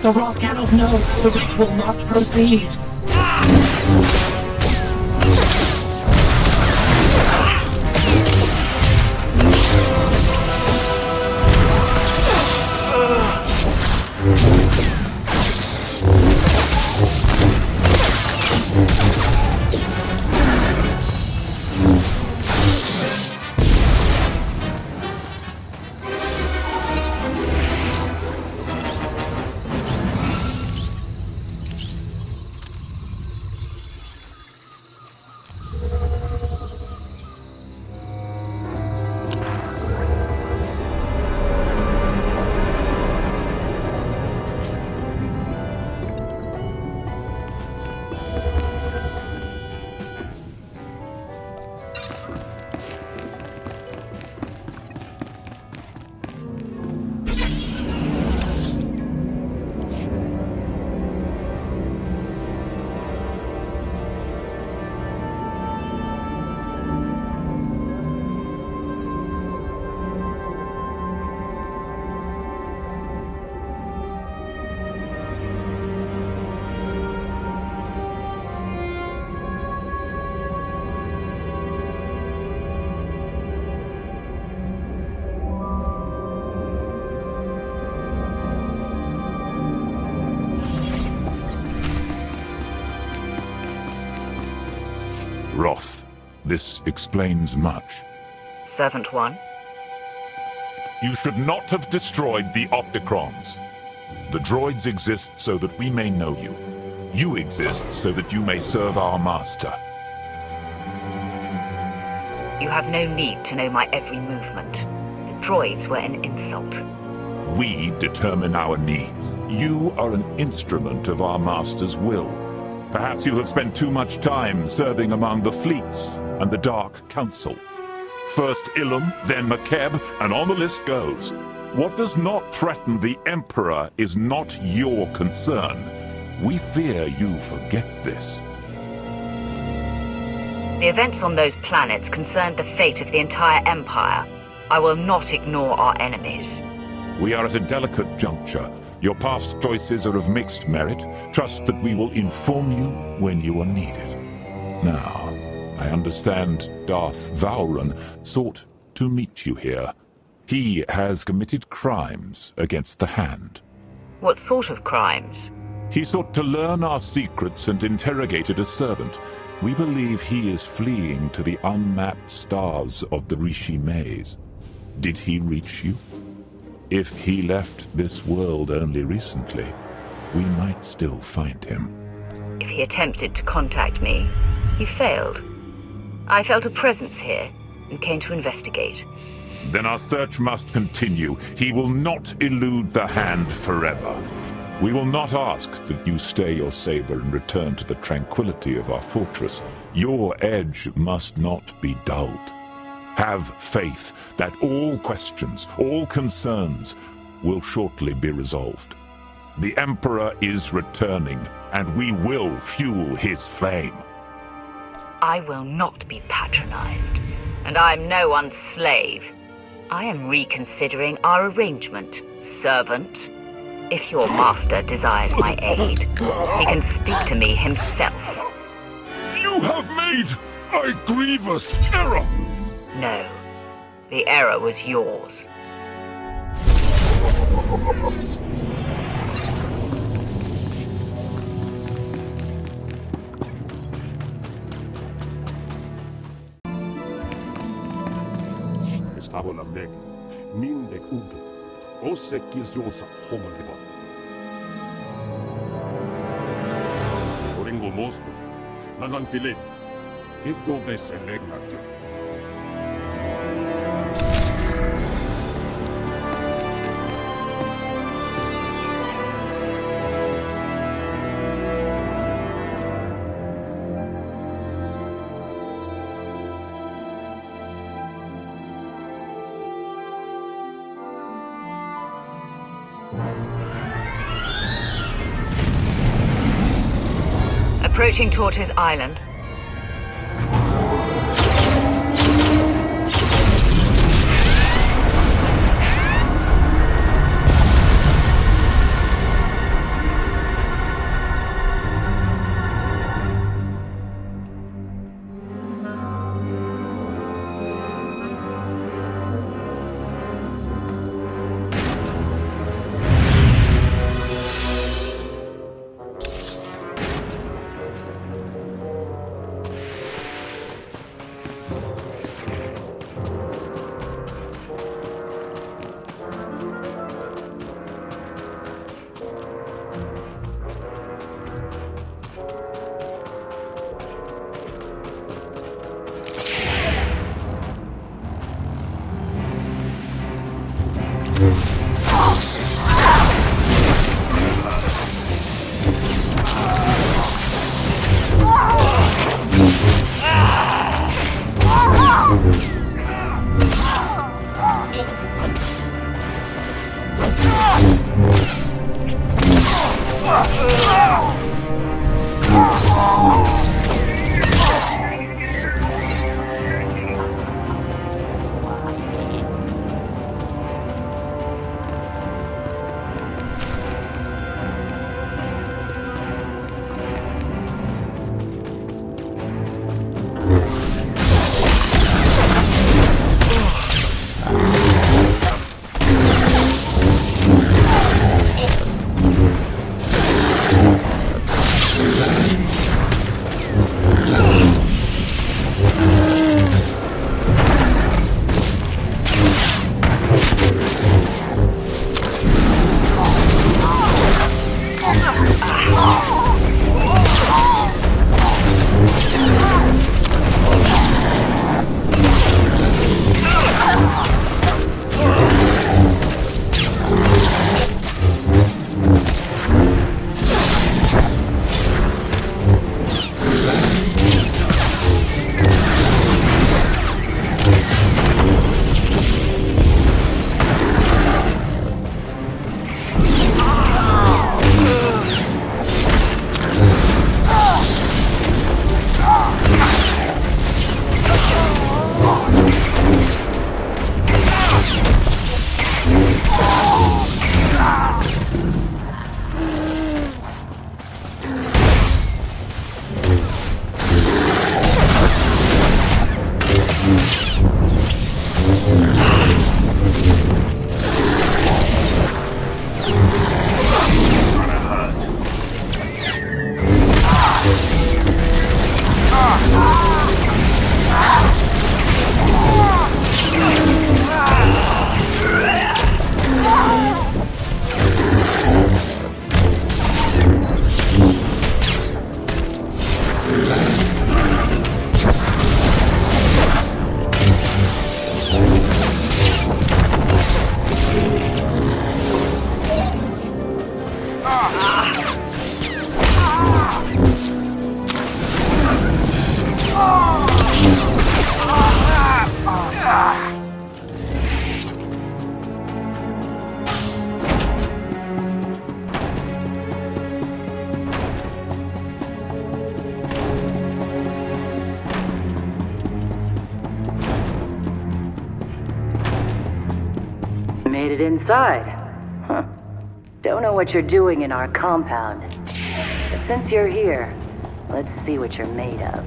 The Roth cannot know. The ritual must proceed. Roth, this explains much. Servant 1. You should not have destroyed the Opticrons. The droids exist so that we may know you. You exist so that you may serve our master. You have no need to know my every movement. The droids were an insult. We determine our needs. You are an instrument of our master's will. Perhaps you have spent too much time serving among the fleets and the Dark Council. First Ilum, then Makeb, and on the list goes. What does not threaten the Emperor is not your concern. We fear you forget this. The events on those planets concerned the fate of the entire Empire. I will not ignore our enemies. We are at a delicate juncture. Your past choices are of mixed merit. Trust that we will inform you when you are needed. Now, I understand Darth Vowran sought to meet you here. He has committed crimes against the Hand. What sort of crimes? He sought to learn our secrets and interrogated a servant. We believe he is fleeing to the unmapped stars of the Rishi maze. Did he reach you? If he left this world only recently, we might still find him. If he attempted to contact me, he failed. I felt a presence here and came to investigate. Then our search must continue. He will not elude the Hand forever. We will not ask that you stay your saber and return to the tranquility of our fortress. Your edge must not be dulled. Have faith that all questions, all concerns, will shortly be resolved. The Emperor is returning, and we will fuel his flame. I will not be patronized, and I am no one's slave. I am reconsidering our arrangement, servant. If your master desires my aid, he can speak to me himself. You have made a grievous error! No, the error was yours. Estavola meg, mindek udo, osse kisiosa homoliva. Oringo mosto, nanan filet, hiddo vese legnatio. Approaching Tortoise Island. Made it inside. Huh. Don't know what you're doing in our compound. But since you're here, let's see what you're made of.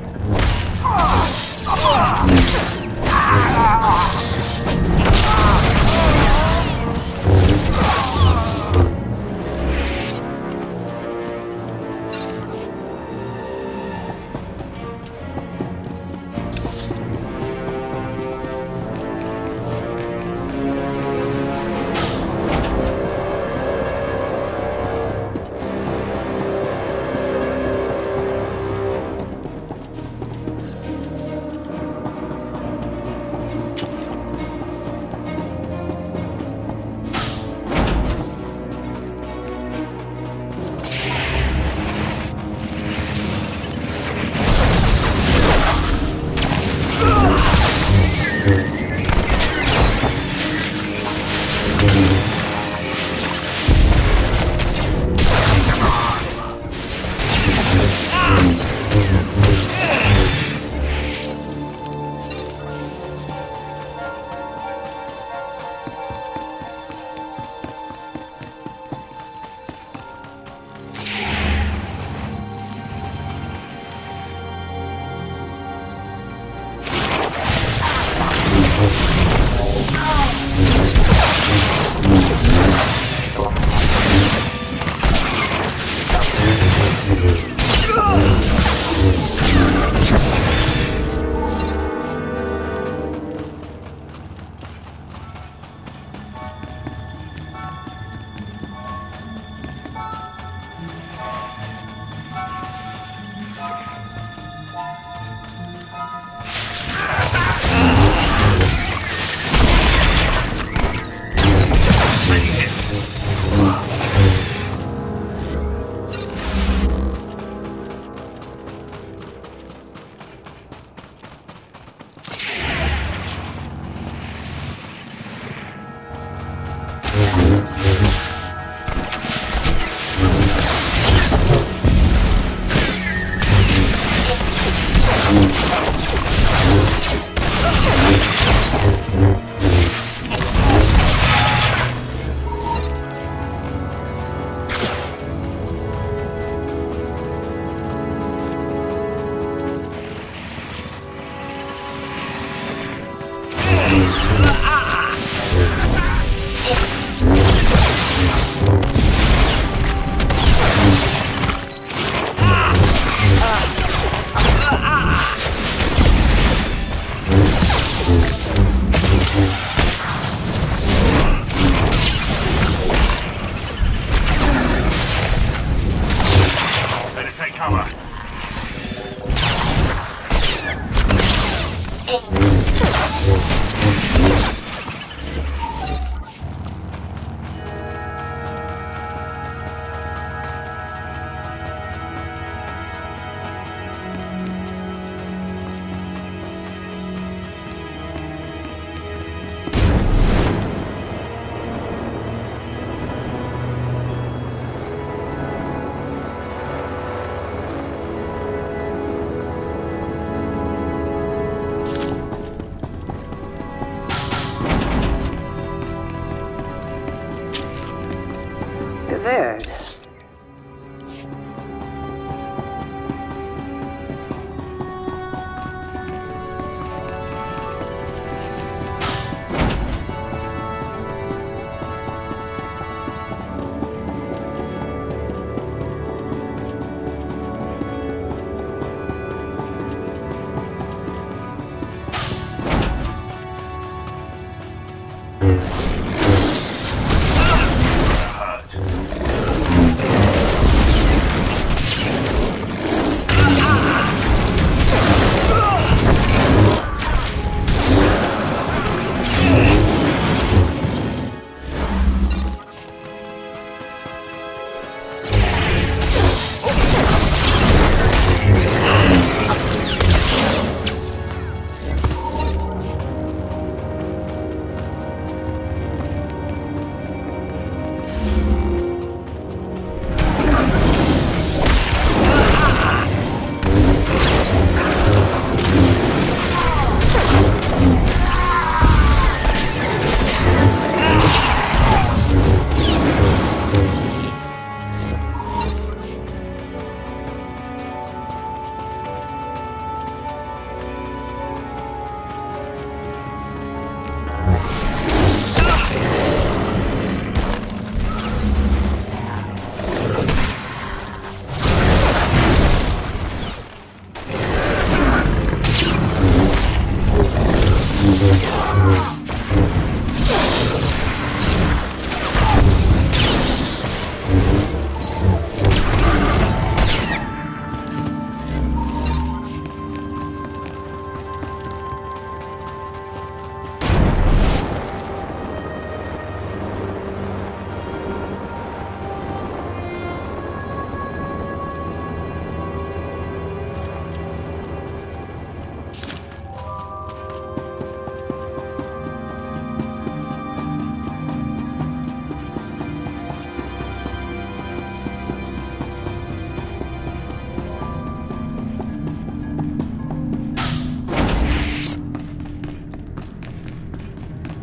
Gewehrd.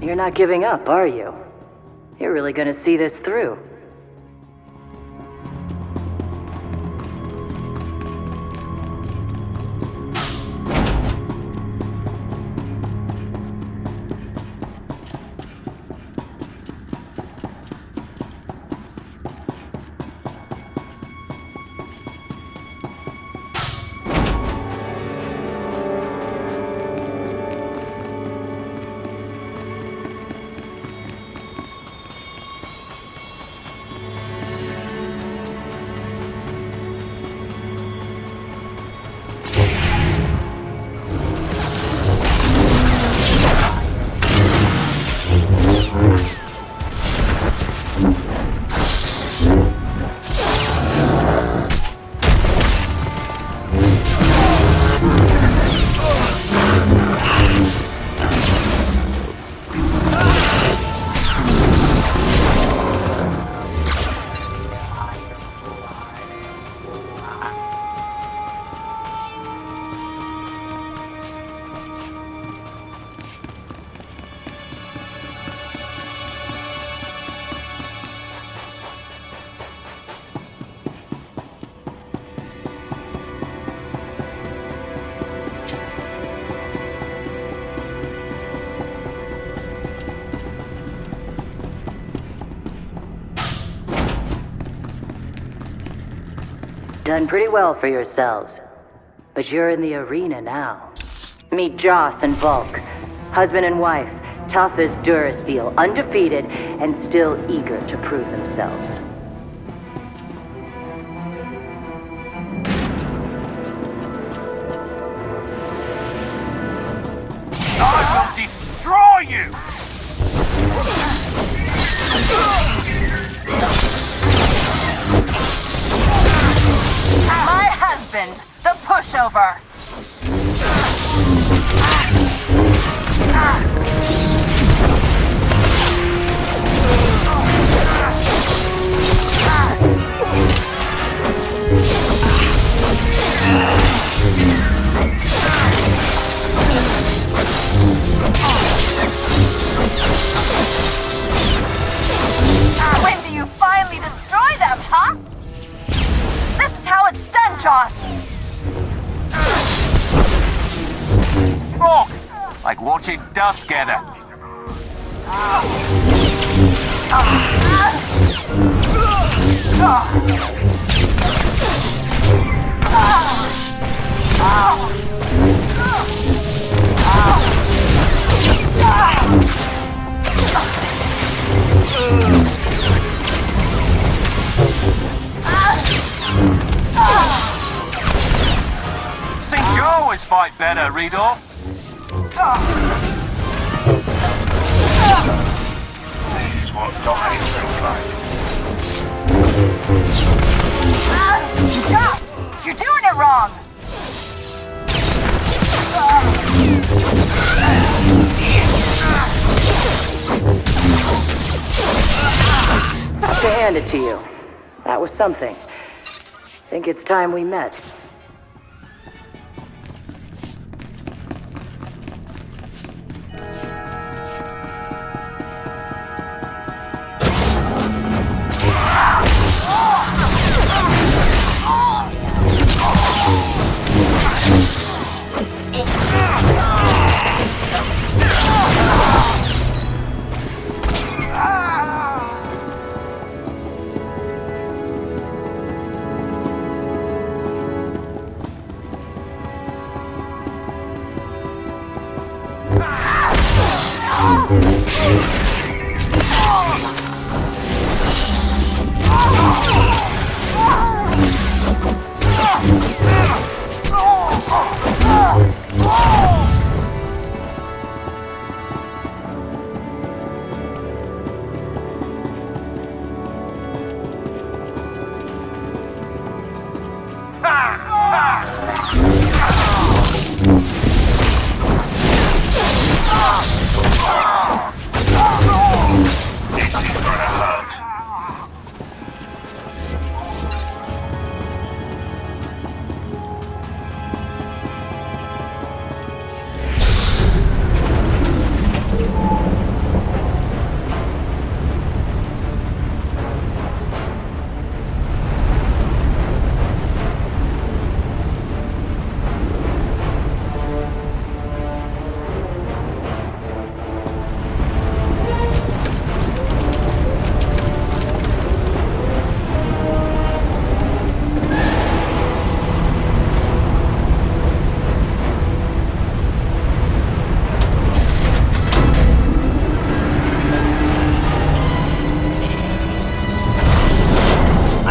You're not giving up, are you? You're really gonna see this through. Done pretty well for yourselves. But you're in the arena now. Meet Joss and Volk. Husband and wife, tough as Durasteel, undefeated, and still eager to prove themselves. I will destroy you! My husband, the pushover. When do you finally destroy them, huh? This is how it's done, Joss! Rock! Like watching dust gather. Think you always fight better, Redor? This is what dying feels like. Joss! You're doing it wrong! Have to hand it to you. That was something. Think it's time we met.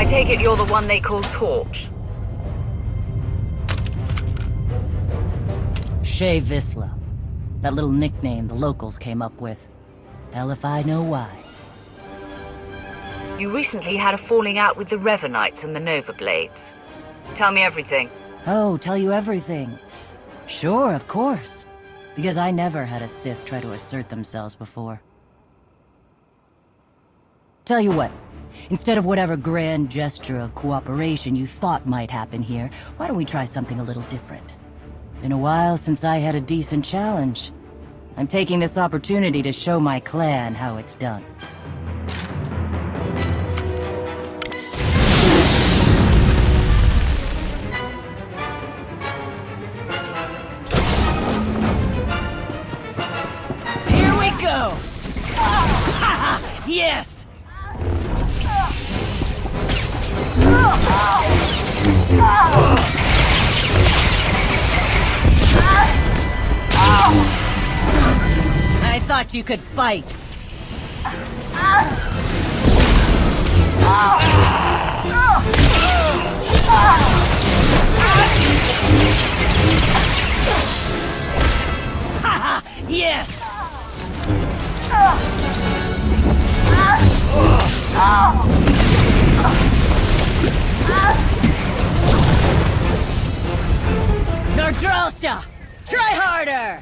Take it you're the one they call Torch. Shay Visla. That little nickname the locals came up with. Hell if I know why. You recently had a falling out with the Revanites and the Nova Blades. Tell me everything. Oh, tell you everything. Sure, of course. Because I never had a Sith try to assert themselves before. Tell you what. Instead of whatever grand gesture of cooperation you thought might happen here, why don't we try something a little different? Been a while since I had a decent challenge. I'm taking this opportunity to show my clan how it's done. Here we go! Yes! I thought you could fight. Haha! Yes! Nordrolsha! Try harder!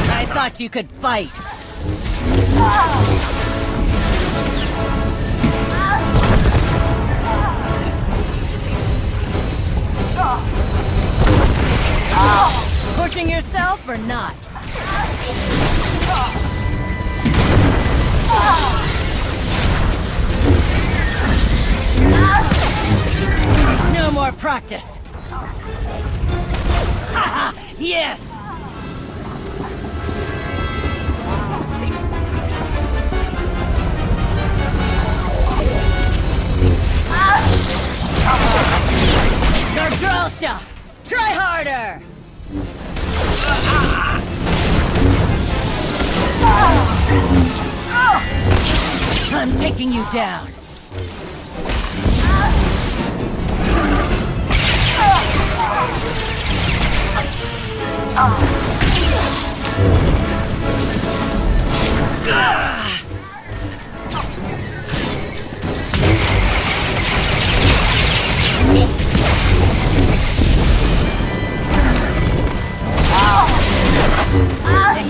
I thought you could fight. Pushing yourself or not? No more practice. Haha! Yes! Nordrolsha! Try harder! I'm taking you down.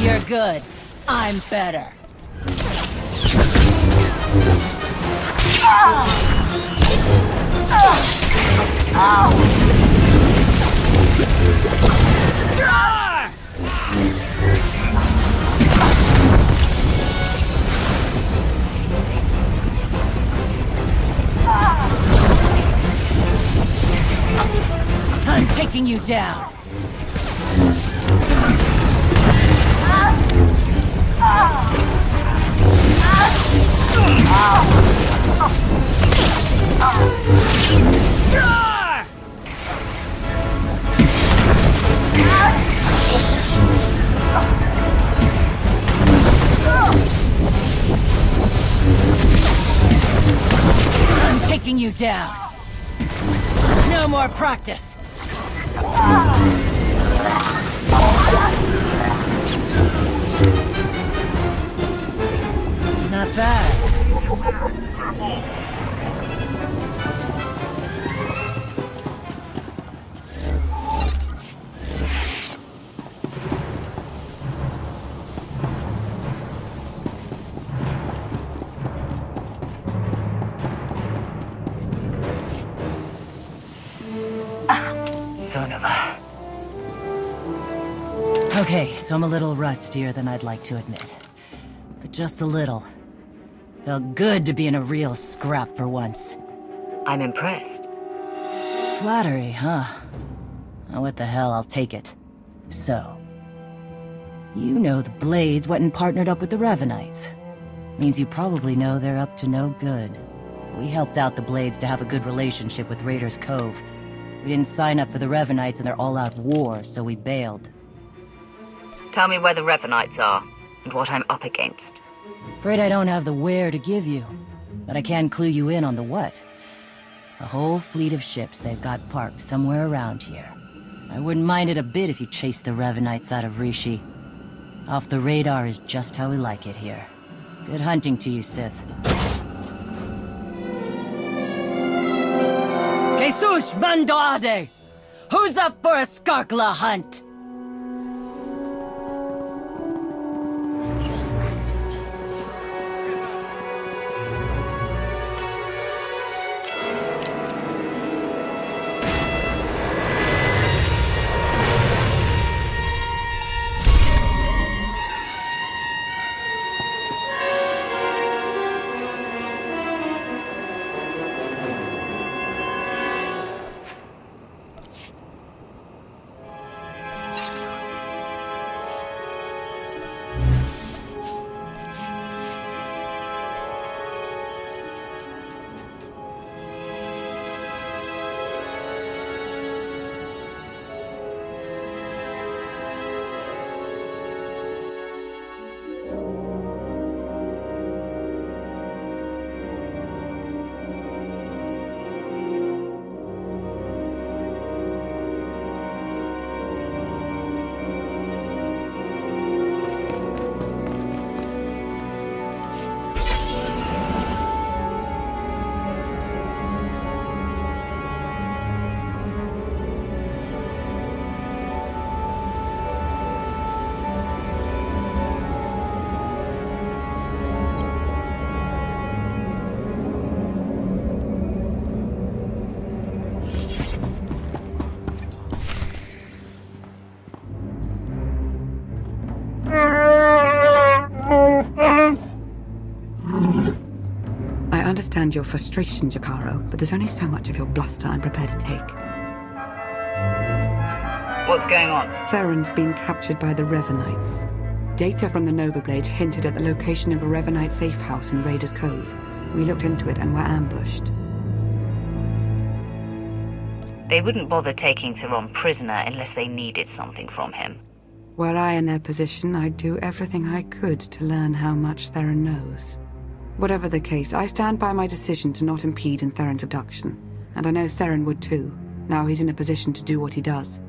You're good. I'm better. I'm taking you down. I'm taking you down. No more practice. Not bad. Son of a... Okay, so I'm a little rustier than I'd like to admit. But just a little. Felt good to be in a real scrap for once. I'm impressed. Flattery, huh? Oh, what the hell, I'll take it. So, you know the Blades went and partnered up with the Revanites. Means you probably know they're up to no good. We helped out the Blades to have a good relationship with Raiders Cove. We didn't sign up for the Revanites in their all-out war, so we bailed. Tell me where the Revanites are, and what I'm up against. Afraid I don't have the where to give you, but I can clue you in on the what. A whole fleet of ships they've got parked somewhere around here. I wouldn't mind it a bit if you chased the Revanites out of Rishi. Off the radar is just how we like it here. Good hunting to you, Sith. Jesus Mandoade! Who's up for a Skarkla hunt? understand your frustration, Jakaro, but there's only so much of your bluster I'm prepared to take. What's going on? Theron's been captured by the Revanites. Data from the Nova Blades hinted at the location of a Revanite safe house in Raiders Cove. We looked into it and were ambushed. They wouldn't bother taking Theron prisoner unless they needed something from him. Were I in their position, I'd do everything I could to learn how much Theron knows. Whatever the case, I stand by my decision to not impede in Theron's abduction. And I know Theron would too. Now he's in a position to do what he does.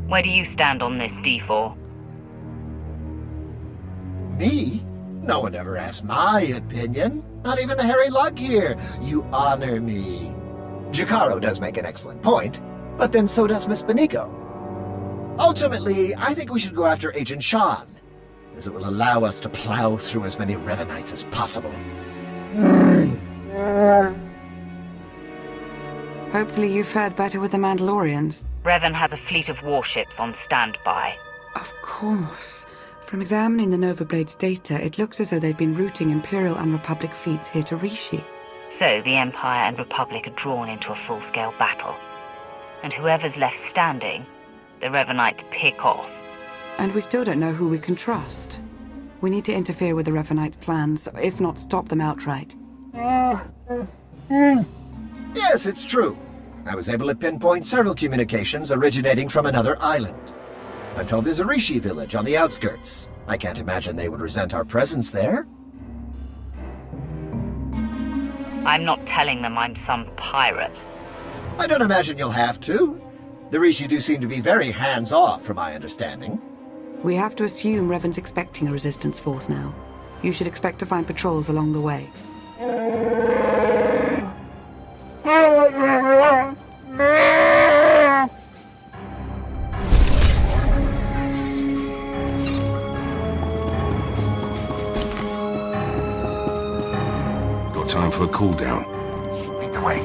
Where do you stand on this, D4? Me? No one ever asked my opinion. Not even the hairy lug here. You honor me. Jakaro does make an excellent point, but then so does Miss Beniko. Ultimately, I think we should go after Agent Sean, as it will allow us to plow through as many Revanites as possible. Hopefully you fared better with the Mandalorians. Revan has a fleet of warships on standby. Of course. From examining the Nova Blades data, it looks as though they've been routing Imperial and Republic fleets here to Rishi. So the Empire and Republic are drawn into a full-scale battle. And whoever's left standing, the Revanites pick off. And we still don't know who we can trust. We need to interfere with the Revanites' plans, if not stop them outright. Yes, it's true. I was able to pinpoint several communications originating from another island. I'm told there's a Rishi village on the outskirts. I can't imagine they would resent our presence there. I'm not telling them I'm some pirate. I don't imagine you'll have to. The Rishi do seem to be very hands-off, from my understanding. We have to assume Revan's expecting a resistance force now. You should expect to find patrols along the way. Got time for a cool down. Lead the way.